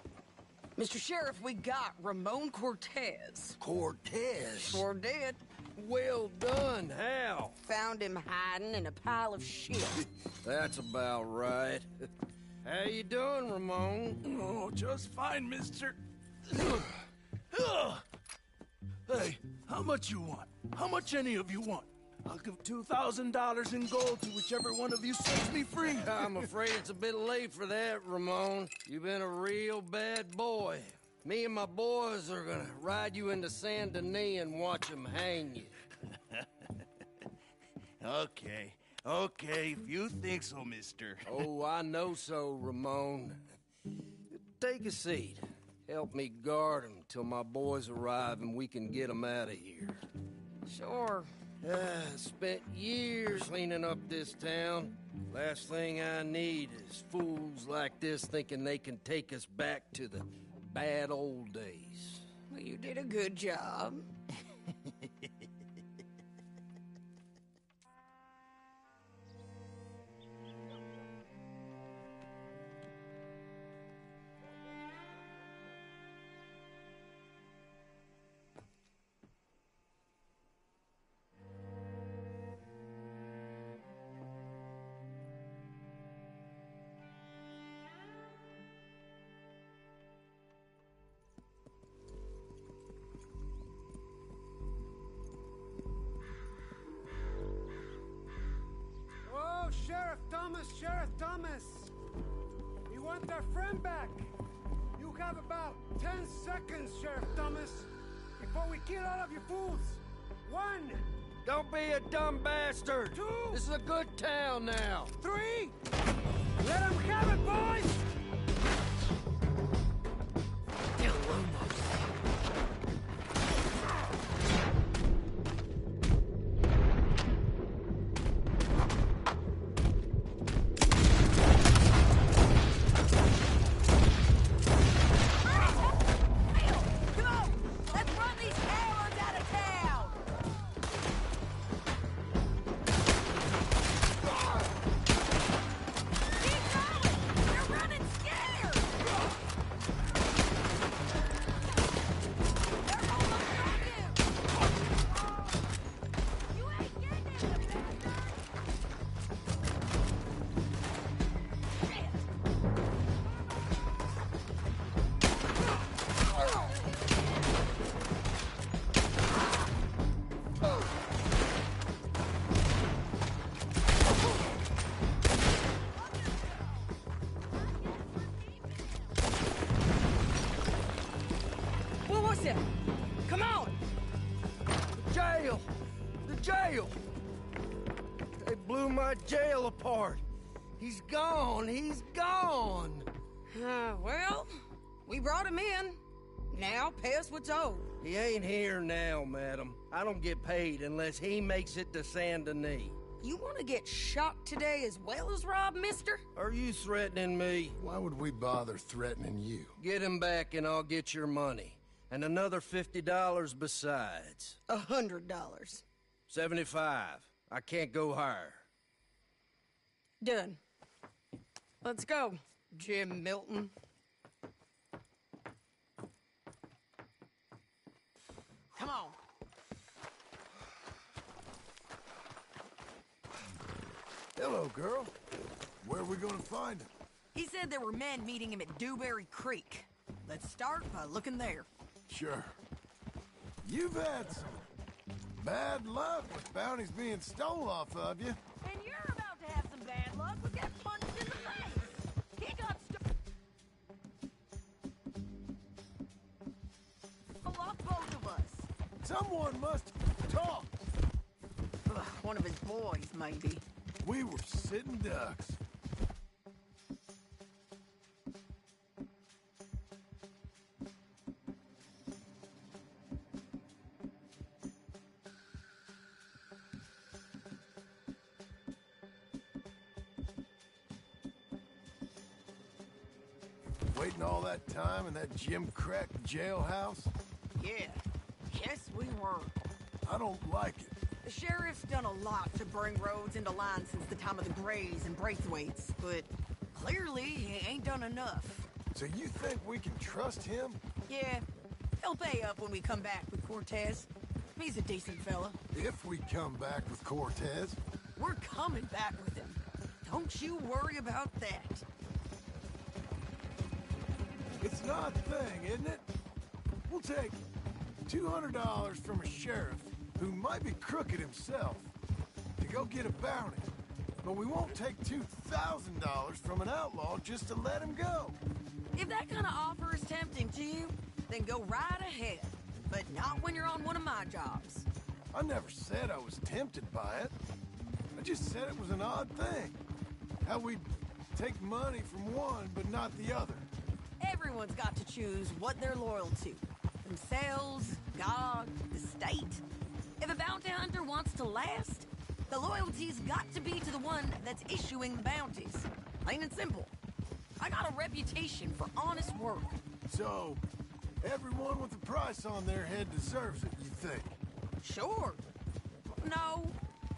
Mr. Sheriff, we got Ramon Cortez. Cortez? Sure did. Well done, Hal. Found him hiding in a pile of shit. That's about right. How you doing, Ramon? Oh, just fine, mister. Hey, how much you want? How much any of you want? I'll give $2,000 in gold to whichever one of you sets me free. I'm afraid it's a bit late for that, Ramon. You've been a real bad boy. Me and my boys are gonna ride you into Saint Denis and watch them hang you. Okay, if you think so, mister. Oh, I know so, Ramon. Take a seat. Help me guard them till my boys arrive and we can get them out of here. Sure. Spent years cleaning up this town. Last thing I need is fools like this thinking they can take us back to the bad old days. Well, you did a good job. Sheriff Thomas! We want our friend back! You have about 10 seconds, Sheriff Thomas, before we kill all of you fools! 1, Don't be a dumb bastard! 2! This is a good town now! 3! Let them have it, boys! Come on! The jail! The jail! They blew my jail apart. He's gone. He's gone. Well, we brought him in. Now pay us what's owed. He ain't here now, madam. I don't get paid unless he makes it to Saint Denis. You want to get shot today as well as rob, mister? Are you threatening me? Why would we bother threatening you? Get him back and I'll get your money. And another $50 besides. $100. 75. I can't go higher. Done. Let's go, Jim Milton. Come on. Hello, girl. Where are we gonna find him? He said there were men meeting him at Dewberry Creek. Let's start by looking there. Sure. You've had some bad luck with bounties being stole off of you. And you're about to have some bad luck with that punch in the face. He got off both of us. Someone must talk. One of his boys, maybe. We were sitting ducks. Waiting all that time in that gim-crack jailhouse? Yeah. Yes, we were. I don't like it. The sheriff's done a lot to bring roads into line since the time of the Grays and Braithwaites, but clearly he ain't done enough. So you think we can trust him? Yeah. He'll pay up when we come back with Cortez. He's a decent fella. If we come back with Cortez? We're coming back with him. Don't you worry about that. It's an odd thing, isn't it? We'll take $200 from a sheriff who might be crooked himself to go get a bounty. But we won't take $2,000 from an outlaw just to let him go. If that kind of offer is tempting to you, then go right ahead. But not when you're on one of my jobs. I never said I was tempted by it. I just said it was an odd thing. How we'd take money from one but not the other. Everyone's got to choose what they're loyal to. Themselves, God, the state. If a bounty hunter wants to last, the loyalty's got to be to the one that's issuing the bounties. Plain and simple. I got a reputation for honest work. So, everyone with a price on their head deserves it, you think? Sure. No,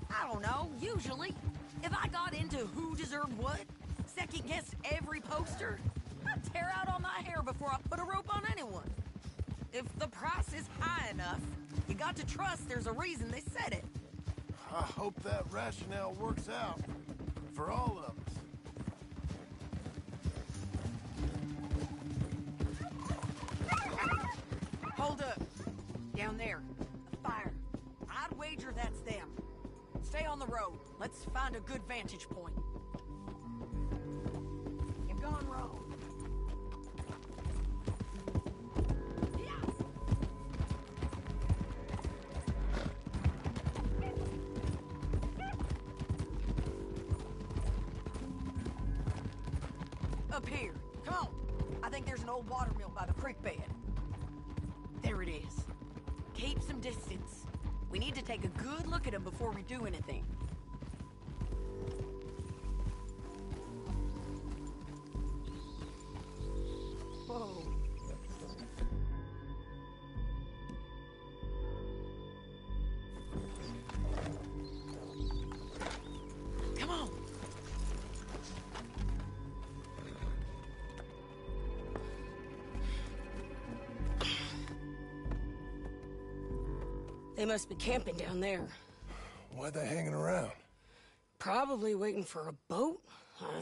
I don't know, usually. If I got into who deserved what, second-guessed every poster, I'd tear out all my hair before I put a rope on anyone. If the price is high enough, you got to trust there's a reason they said it. I hope that rationale works out for all of us. Hold up. Down there. A fire. I'd wager that's them. Stay on the road. Let's find a good vantage point. You've gone wrong. Yeah. Up here. Come on. I think there's an old water mill by the creek bed. There it is. Keep some distance. We need to take a good look at them before we do anything. Whoa. Come on. They must be camping down there. Why are they hanging around? Probably waiting for a boat.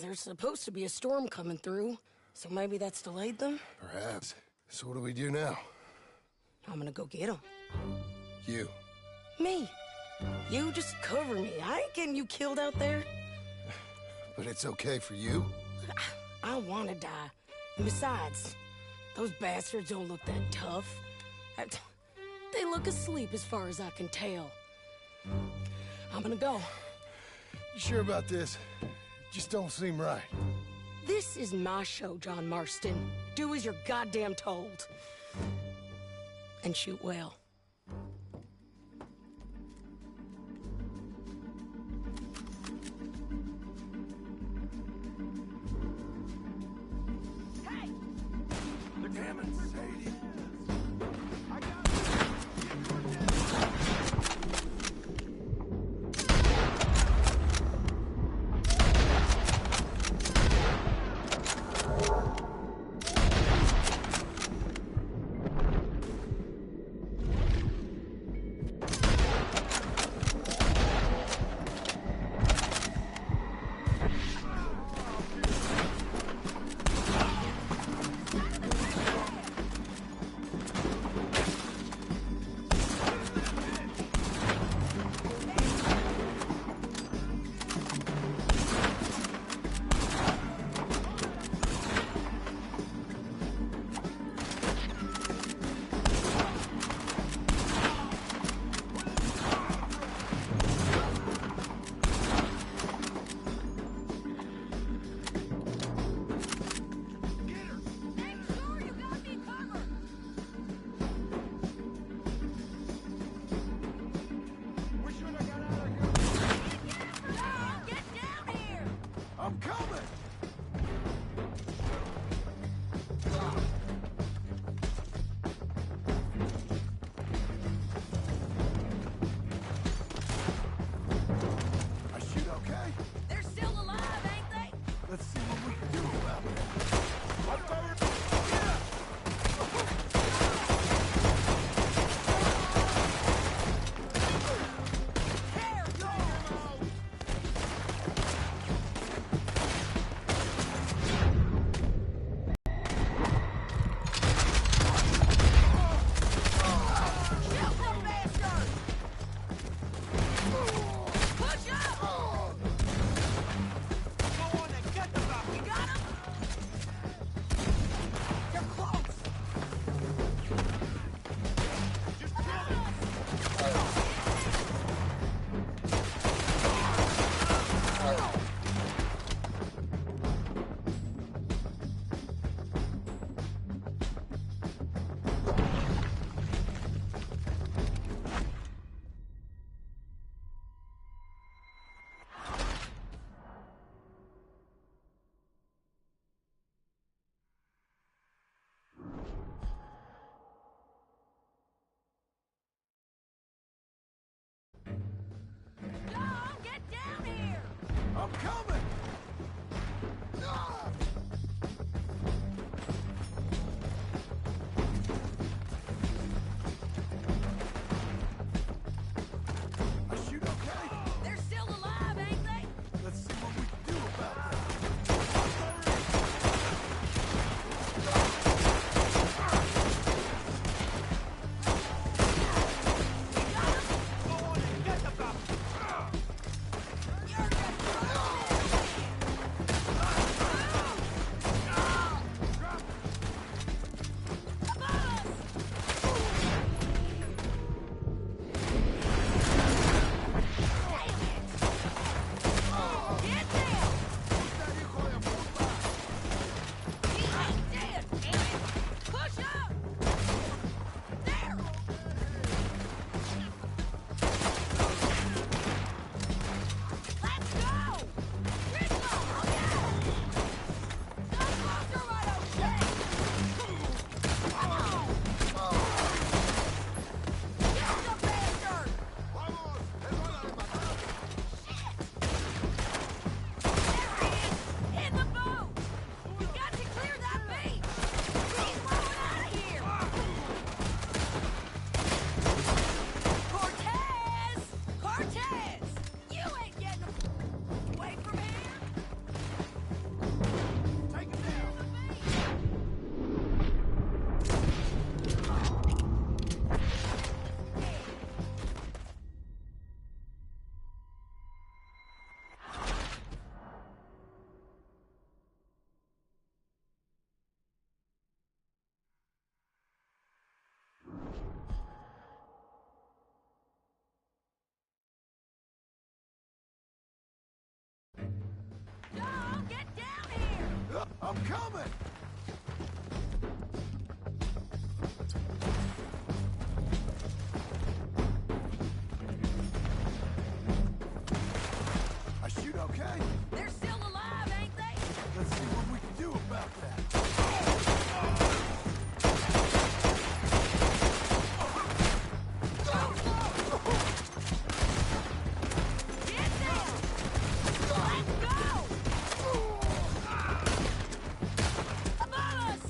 There's supposed to be a storm coming through, so maybe that's delayed them? Perhaps. So what do we do now? I'm gonna go get them. You. Me. You just cover me. I ain't getting you killed out there. But it's okay for you? I don't want to die. And besides, those bastards don't look that tough. They look asleep as far as I can tell. I'm gonna go. You sure about this? Just don't seem right. This is my show, John Marston. Do as you're goddamn told. And shoot well. Hey! Damn it, Sadie. I'm coming! I shoot okay? They're still alive, ain't they? Let's see what we can do about that. Go on and get the coming! I shoot okay? They're still alive, ain't they? Let's see what we can do about that. Get down! Let's go! Above us!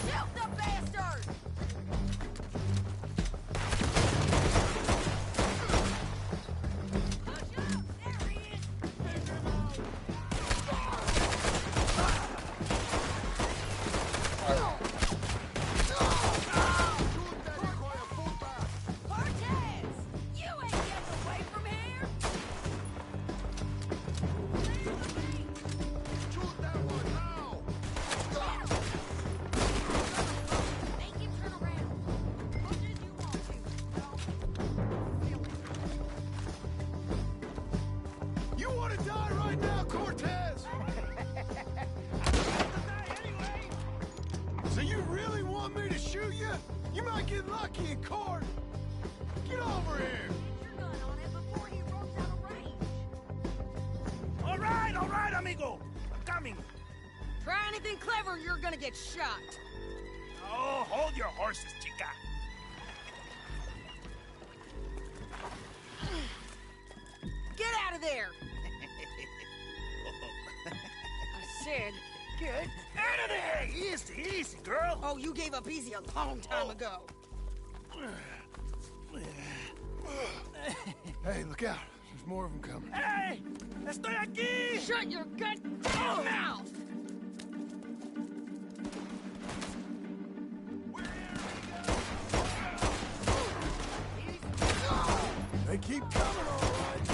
Shoot the bastard! Cortez! You ain't getting away from here! Shoot that one now! Make him turn around. Push as you want to. You want to die right now, Cortez? So you really want me to shoot you? You might get lucky in court. Get over here. Get your gun on him before he runs out of range. All right, amigo. I'm coming. Try anything clever and you're gonna get shot. Oh, hold your horses, chica. Get out of there! I said, get Out of there! Easy, easy, girl. Oh, you gave up easy a long time ago. Hey, look out. There's more of them coming. Hey! Estoy aquí! Shut your goddamn mouth! They keep coming, all right.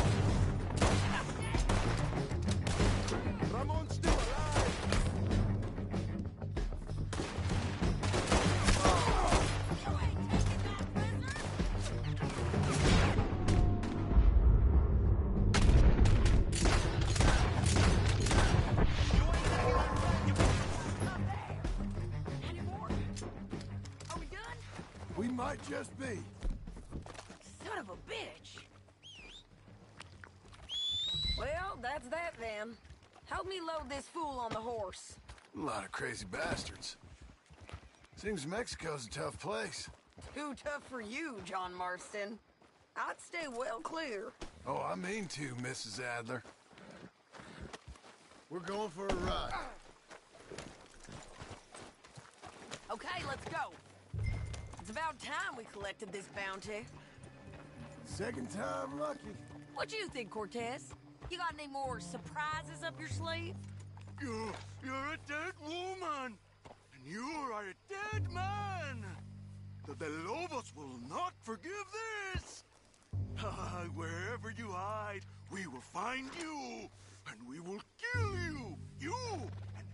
Ramon's still alive! Are we done? We might just be. Son of a bitch! Well, that's that then. Help me load this fool on the horse. A lot of crazy bastards. Seems Mexico's a tough place. Too tough for you, John Marston. I'd stay well clear. Oh, I mean to, Mrs. Adler. We're going for a ride. Okay, let's go. It's about time we collected this bounty. Second time lucky. What do you think, Cortez? You got any more surprises up your sleeve? You're a dead woman, and you are a dead man. The De Lobos will not forgive this. Wherever you hide, we will find you, and we will kill you. You and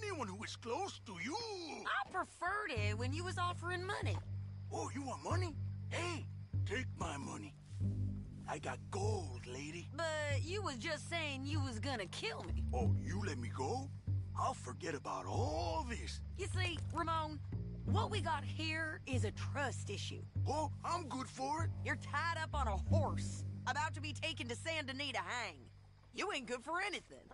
anyone who is close to you. I preferred it when you was offering money. Oh, you want money? Hey, take my money. I got gold, lady. But you was just saying you was gonna kill me. Oh, you let me go? I'll forget about all this. You see, Ramon, what we got here is a trust issue. Oh, I'm good for it. You're tied up on a horse, about to be taken to Saint Denis to hang. You ain't good for anything.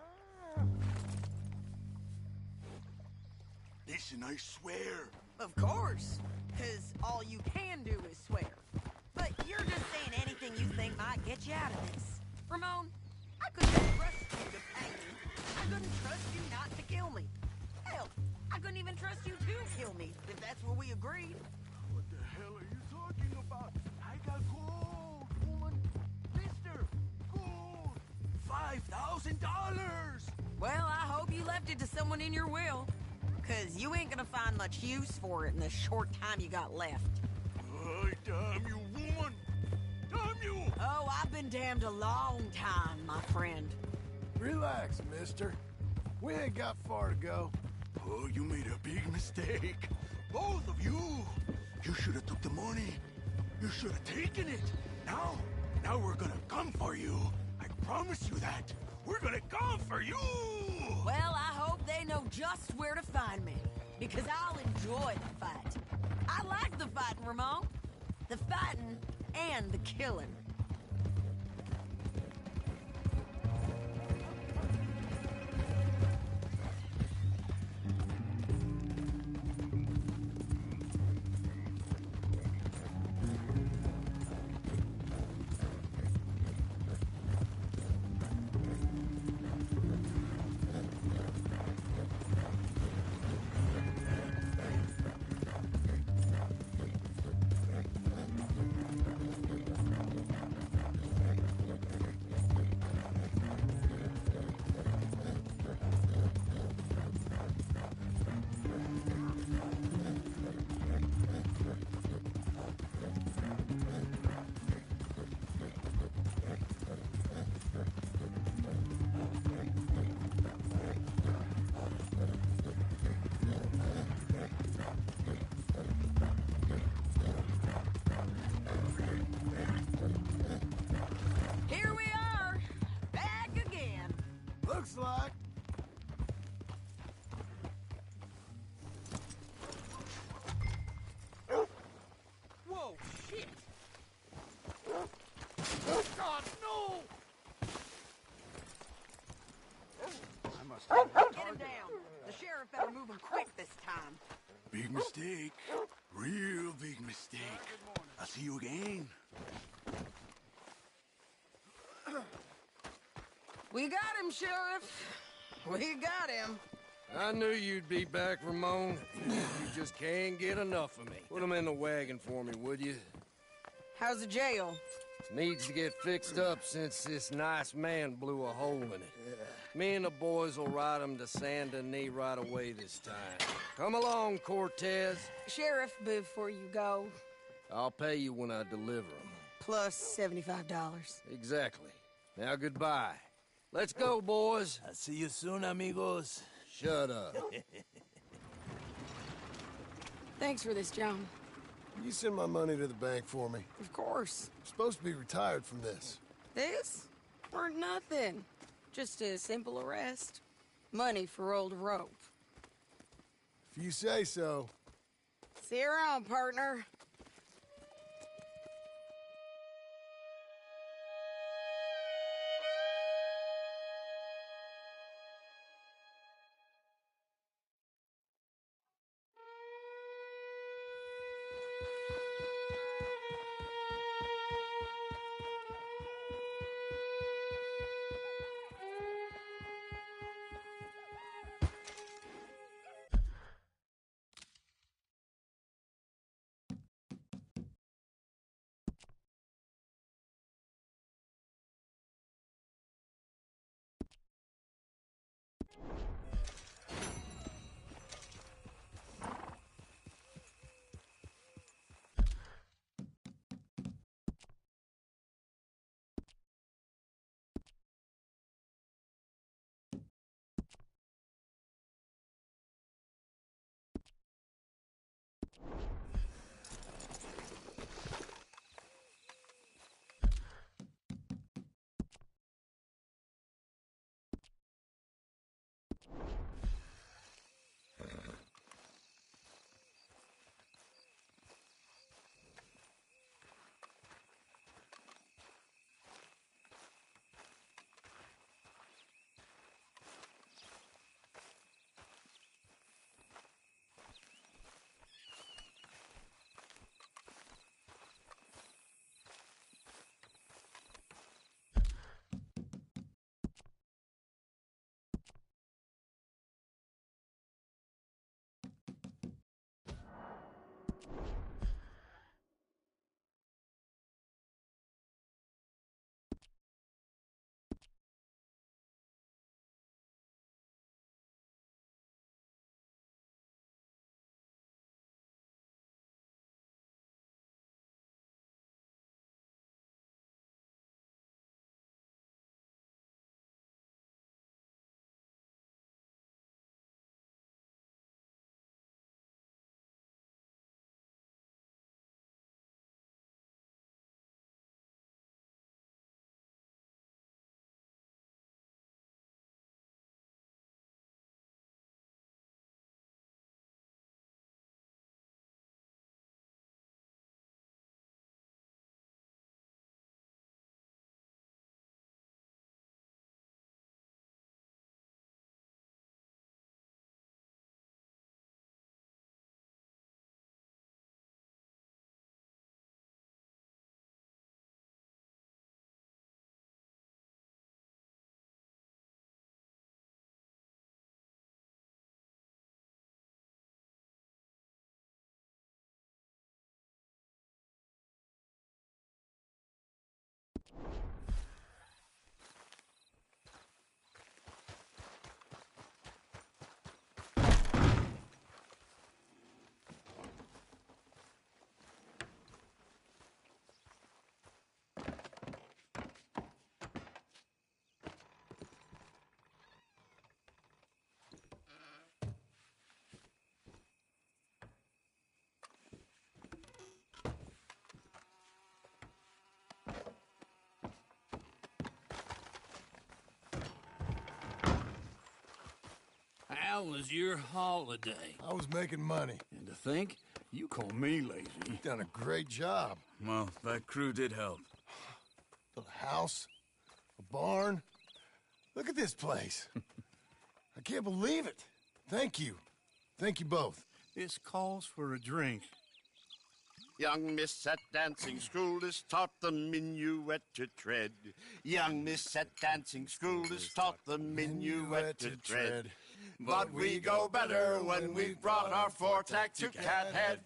Listen, I swear. Of course, because all you can do is swear. But you're just saying anything you think might get you out of this. Ramon, I couldn't trust you to pay me. I couldn't trust you not to kill me. Hell, I couldn't even trust you to kill me, if that's what we agreed. What the hell are you talking about? I got gold, woman. Mister, gold. $5,000. Well, I hope you left it to someone in your will. Because you ain't gonna find much use for it in the short time you got left. Damn you, woman! Damn you! Oh, I've been damned a long time, my friend. Relax, mister. We ain't got far to go. Oh, you made a big mistake. Both of you. You should have took the money. You should have taken it. Now we're gonna come for you. I promise you that. We're gonna come for you! Well, I hope they know just where to find me. Because I'll enjoy the fight. I like the fighting, Ramon. The fighting and the killing. Here we are, back again. Looks like. Whoa, shit! God, no! I must Get him down. The sheriff better move him quick this time. Big mistake. Real big mistake. I'll see you again. We got him, Sheriff. We got him. I knew you'd be back, Ramon. You just can't get enough of me. Put him in the wagon for me, would you? How's the jail? Needs to get fixed up since this nice man blew a hole in it. Me and the boys will ride him to Saint Denis right away this time. Come along, Cortez. Sheriff, before you go, I'll pay you when I deliver him. plus $75. Exactly. Now, goodbye. Let's go, boys. I'll see you soon, amigos. Shut up. Thanks for this, John. You send my money to the bank for me. Of course. I'm supposed to be retired from this. This? Weren't nothing. Just a simple arrest. Money for old rope. If you say so. See you around, partner. How was your holiday? I was making money. And to think, you call me lazy. You've done a great job. Well, that crew did help. Built a house, a barn. Look at this place. I can't believe it. Thank you. Thank you both. This calls for a drink. Young miss at dancing school is taught the minuet to tread. Young miss at dancing school is taught the minuet to tread. But we go better when we've brought our four-tack to Cathead.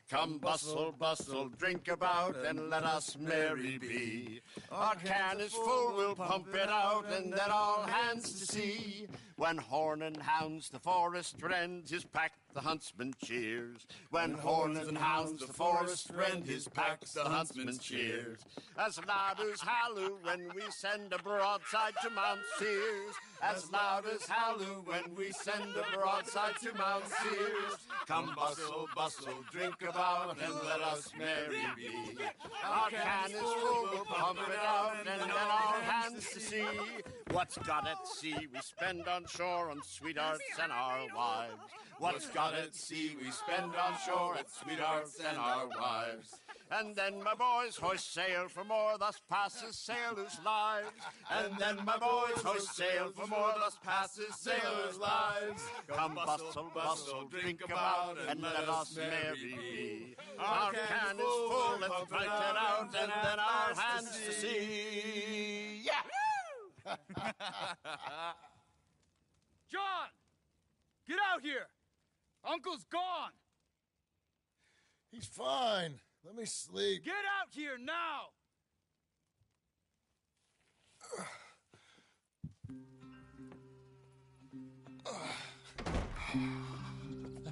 Come bustle, bustle, drink about, and let us merry be. Our can is full, we'll pump it out, and then all hands to sea. When horn and hounds the forest rend, his pack the huntsman cheers. When horn and hounds the forest rend, his pack the huntsman cheers. As loud as halloo when we send a broadside to Mount Sears. As loud as halloo when we send a broadside to Mount Sears. Come bustle, bustle, drink about, and let us merry be. Our can is full, we'll pump it out, and then all hands to sea. What's got at sea we spend on shore on sweethearts and our wives. What's got at sea we spend on shore at sweethearts and our wives. And then my boys hoist sail for more, thus passes sailors' lives. And then my boys hoist sail for more, thus passes sailors' lives. Come bustle, bustle, drink about, and let us merry be. Our can is full, let's put it out, and then our hands to sea. Yeah! John! Get out here! Uncle's gone! He's fine. Let me sleep. Get out here now!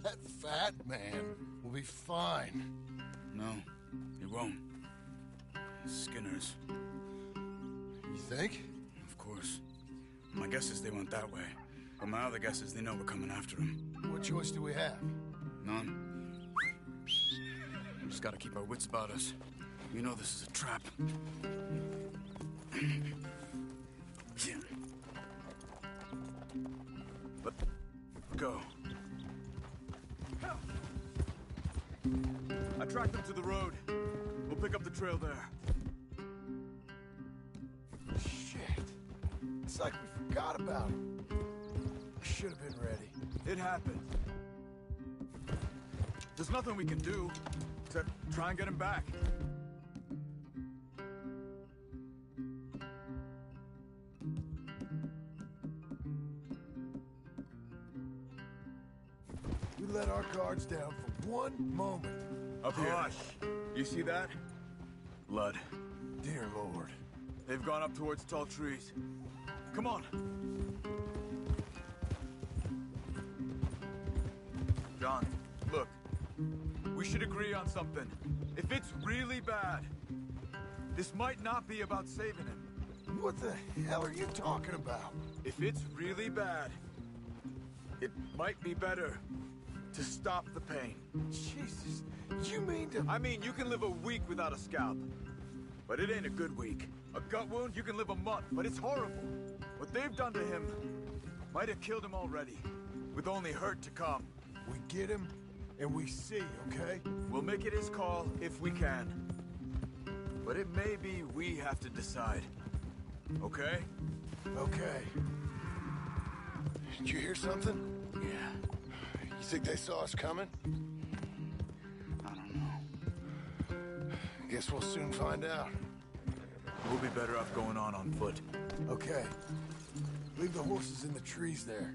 That fat man will be fine. No, he won't. Skinner's. You think? Of course. My guess is they went that way. But my other guess is they know we're coming after him. What choice do we have? None. We just gotta keep our wits about us. You know this is a trap. But go. I tracked them to the road. We'll pick up the trail there. Shit. It's like we forgot about him. We should have been ready. It happened. There's nothing we can do except try and get him back. We let our guards down for one moment. Up here. Hush. You see that? Blood. Dear Lord. They've gone up towards tall trees. Come on. John, look. We should agree on something. If it's really bad, this might not be about saving him. What the hell are you talking about? If it's really bad, it might be better to stop the pain. Jesus, you mean to... I mean, you can live a week without a scalp, but it ain't a good week. A gut wound, you can live a month, but it's horrible. What they've done to him might have killed him already, with only hurt to come. We get him, and we see, okay? We'll make it his call if we can. But it may be we have to decide. Okay? Okay. Did you hear something? Yeah. You think they saw us coming? I don't know. Guess we'll soon find out. We'll be better off going on foot. Okay. Leave the horses in the trees there.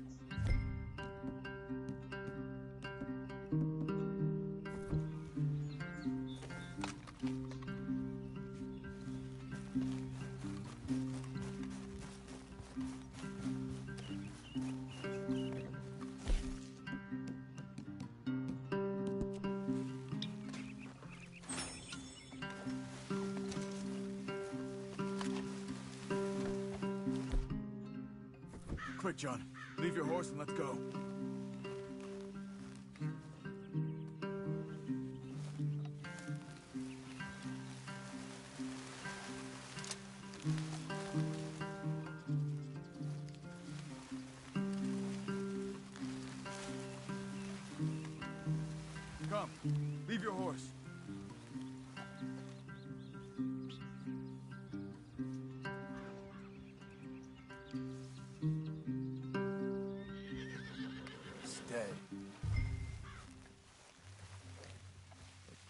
Quick, John. Leave your horse and let's go. come. Leave your horse. Stay.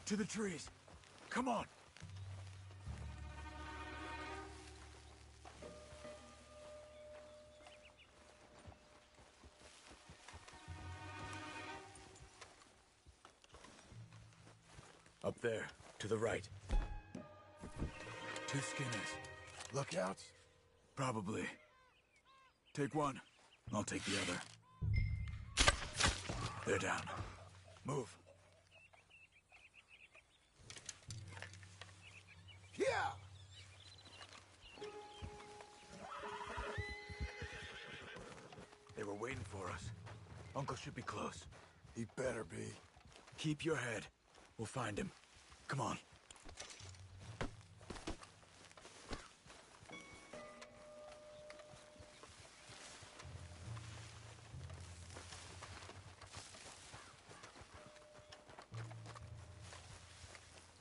To the trees. Come on. Up there, to the right. 2 skinners. Lookouts? Probably. Take one, I'll take the other. They're down. Move. Yeah! They were waiting for us. Uncle should be close. He better be. Keep your head. We'll find him. Come on.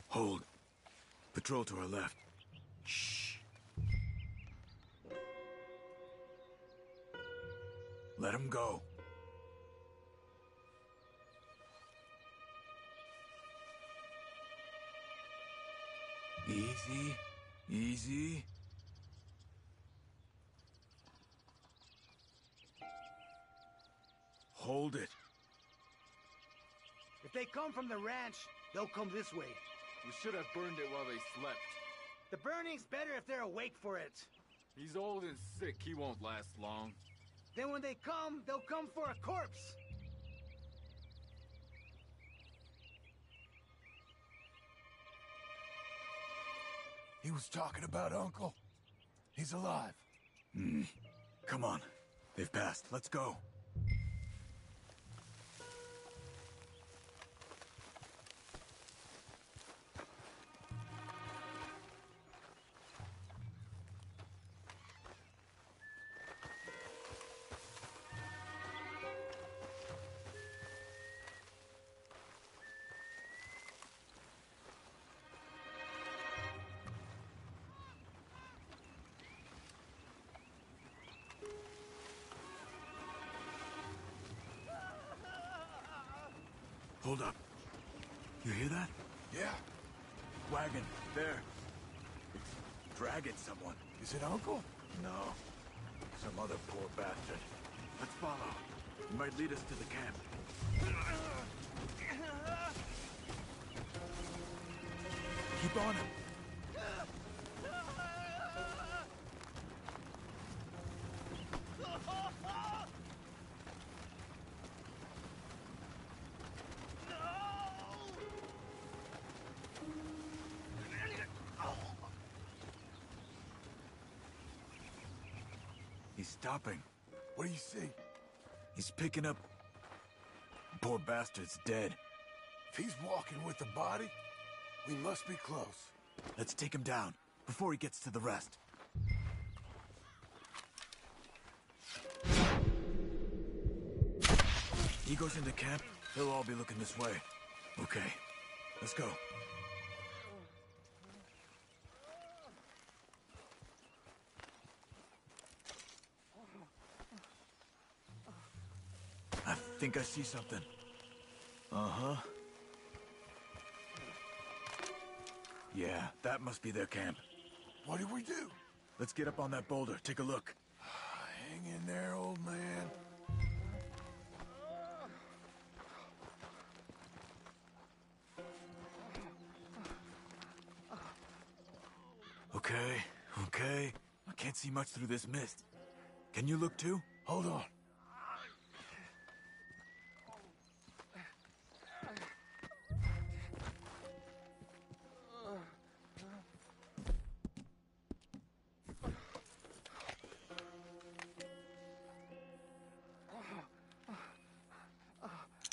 Hold. Patrol to our left. Shh. Let him go. Easy. Easy. Hold it. If they come from the ranch, they'll come this way. We should have burned it while they slept. The burning's better if they're awake for it. He's old and sick. He won't last long. Then when they come, they'll come for a corpse. He was talking about Uncle. He's alive. Come on. They've passed. Let's go. Hold up. You hear that? Yeah. Wagon, there. It's dragging someone. Is it Uncle? No. Some other poor bastard. Let's follow. He might lead us to the camp. Keep on him. He's stopping. What do you see? He's picking up... Poor bastard's dead. If he's walking with the body, we must be close. Let's take him down, before he gets to the rest. He goes into camp, they'll all be looking this way. Okay, let's go. I think I see something. Uh-huh. Yeah, that must be their camp. What do we do? Let's get up on that boulder, take a look. Hang in there, old man. Okay, okay. I can't see much through this mist. Can you look too? Hold on.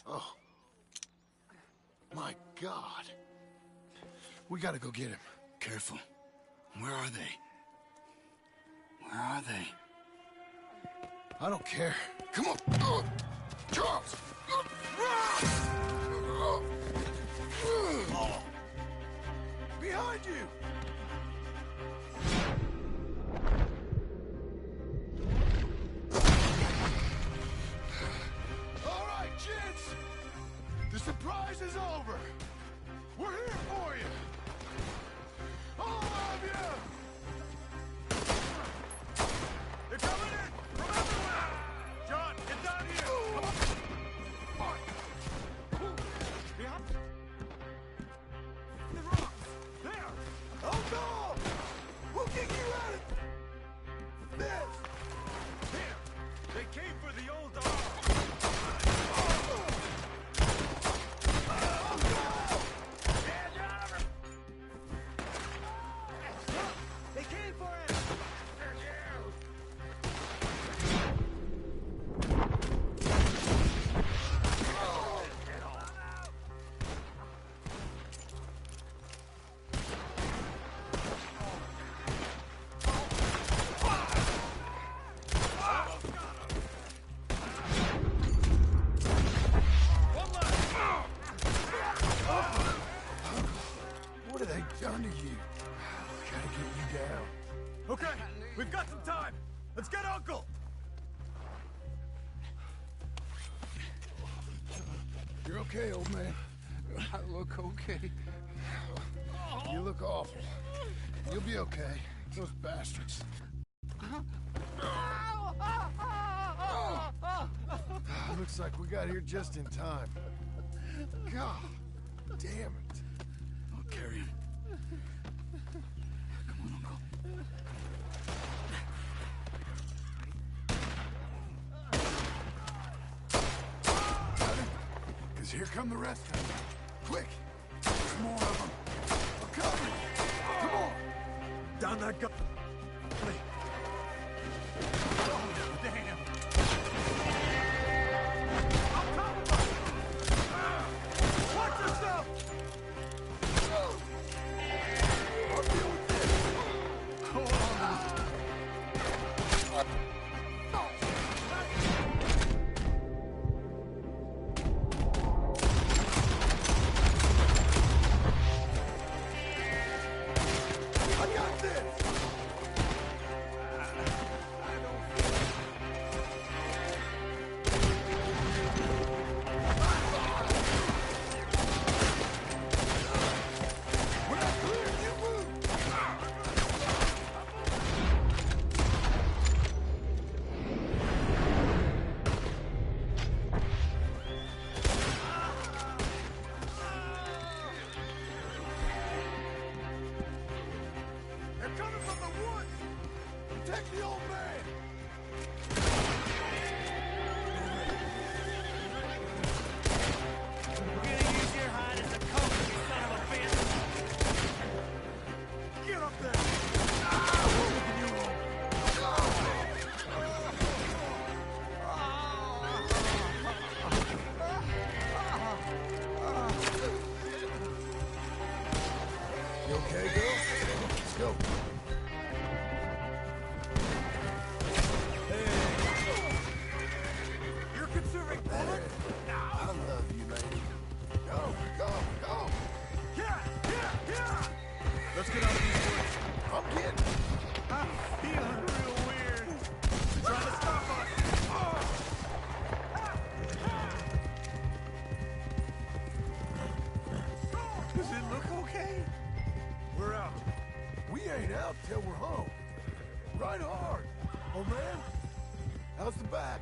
Oh. My God. We gotta go get him. Careful. Where are they? Where are they? I don't care. Come on. Charles! The surprise is over! We're here for you! All of you! They're coming in from everywhere! John, get down here! Come on! Behind the rocks! There! Oh no! We'll get you out of this! Here! They came for the old dog! They came for him! What have they done to you? Gotta get you down. Okay, we've got some time. Let's get Uncle! You're okay, old man. I look okay. You look awful. You'll be okay. Those bastards. Looks like we got here just in time. God damn it. I'll carry him. Come on, Uncle. Because here come the rest of them. Quick! There's more of them. I'm coming! Come on! Down that gun! Oh, damn! On top of us! Watch yourself! I'll deal with this! Go on! I got this! When I clear, you move! They're coming from the woods! Protect the old man! We're gonna use your hide as a coat, you son of a bitch! Get up there! You okay, girl? Let's go. You're conserving bullets? I love you, lady. Go, go, go! Yeah! Let's get out of these woods. I'm getting... I'm feeling real weird. They're trying to stop us. Does it look okay? We're out. We ain't out till we're home. Right hard. Oh, man. How's the back?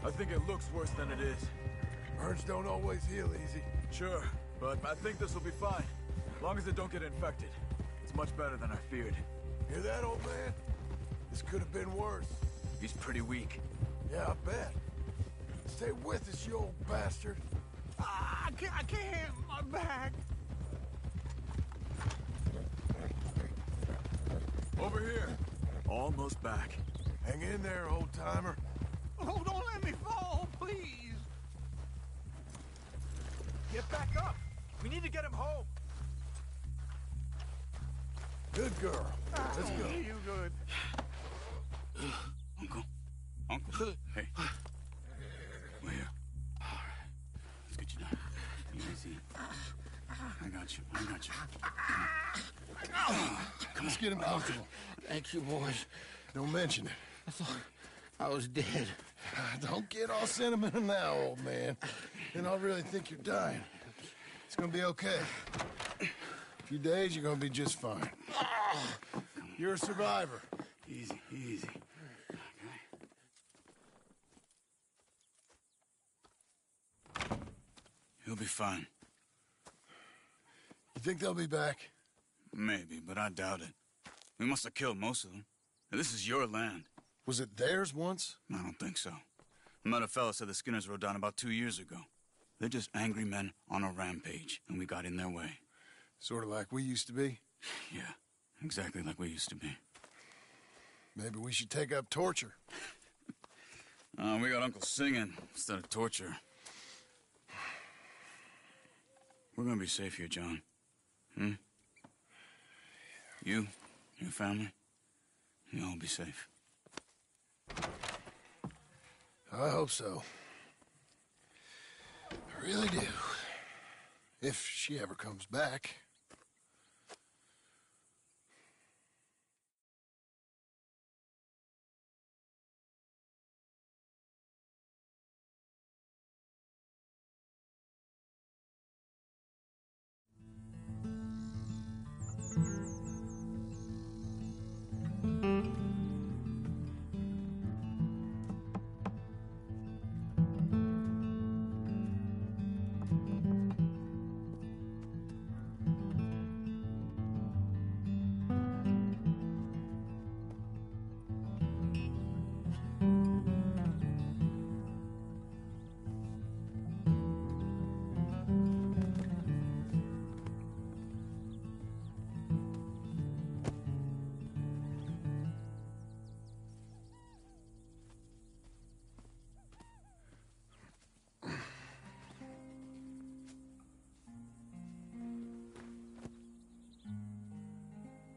I think it looks worse than it is. Burns don't always heal easy. Sure, but I think this will be fine. As long as it don't get infected. It's much better than I feared. Hear that, old man? This could have been worse. He's pretty weak. Yeah, I bet. Stay with us, you old bastard. I can't, my back. Over here. Almost back. Hang in there, old-timer. Oh, don't let me fall, please. Get back up. We need to get him home. Good girl. Let's go. You good. Uncle. Hey. We're here. All right. Let's get you down. Easy. I got you. Come Let's get him comfortable. Thank you, boys. Don't mention it. I was dead. Don't get all sentimental now, old man. Then I'll really think you're dying. It's gonna be okay. A few days, you're gonna be just fine. You're a survivor. Easy, easy. He'll be fine. You think they'll be back? Maybe, but I doubt it. We must have killed most of them. This is your land. Was it theirs once? I don't think so. I met a fella said the Skinners rode down about 2 years ago. They're just angry men on a rampage, and we got in their way. Sort of like we used to be? Yeah, exactly like we used to be. Maybe we should take up torture. We got Uncle singing instead of torture. We're gonna be safe here, John. You, your family, you'll all be safe. I hope so. I really do. If she ever comes back.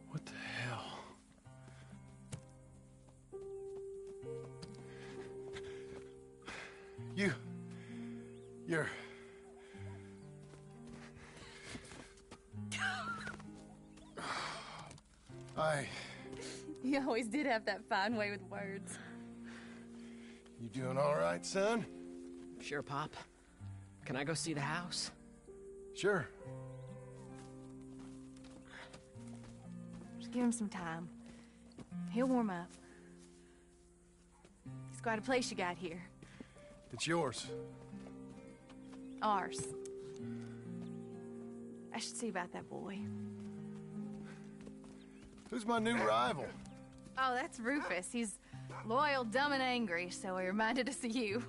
What the hell? You're... You always did have that fine way with words. You doing all right, son? Sure, Pop. Can I go see the house? Sure. Just give him some time. He'll warm up. It's quite a place you got here. It's yours. Ours. I should see about that boy. Who's my new rival? Oh, that's Rufus. He's loyal, dumb, and angry, so he reminded us of you.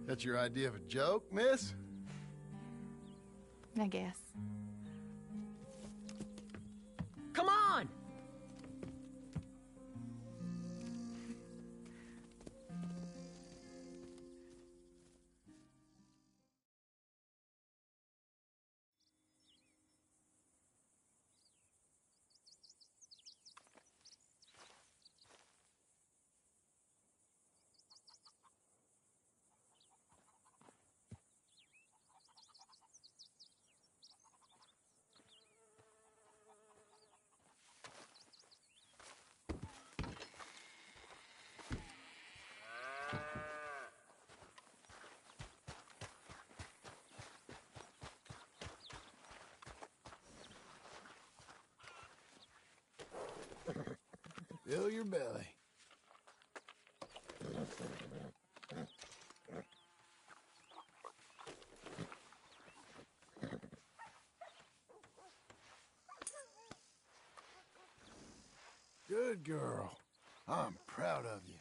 That's your idea of a joke, miss? I guess. Come on! Fill your belly. Good girl. I'm proud of you.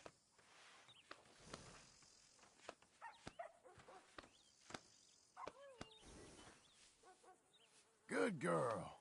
Good girl.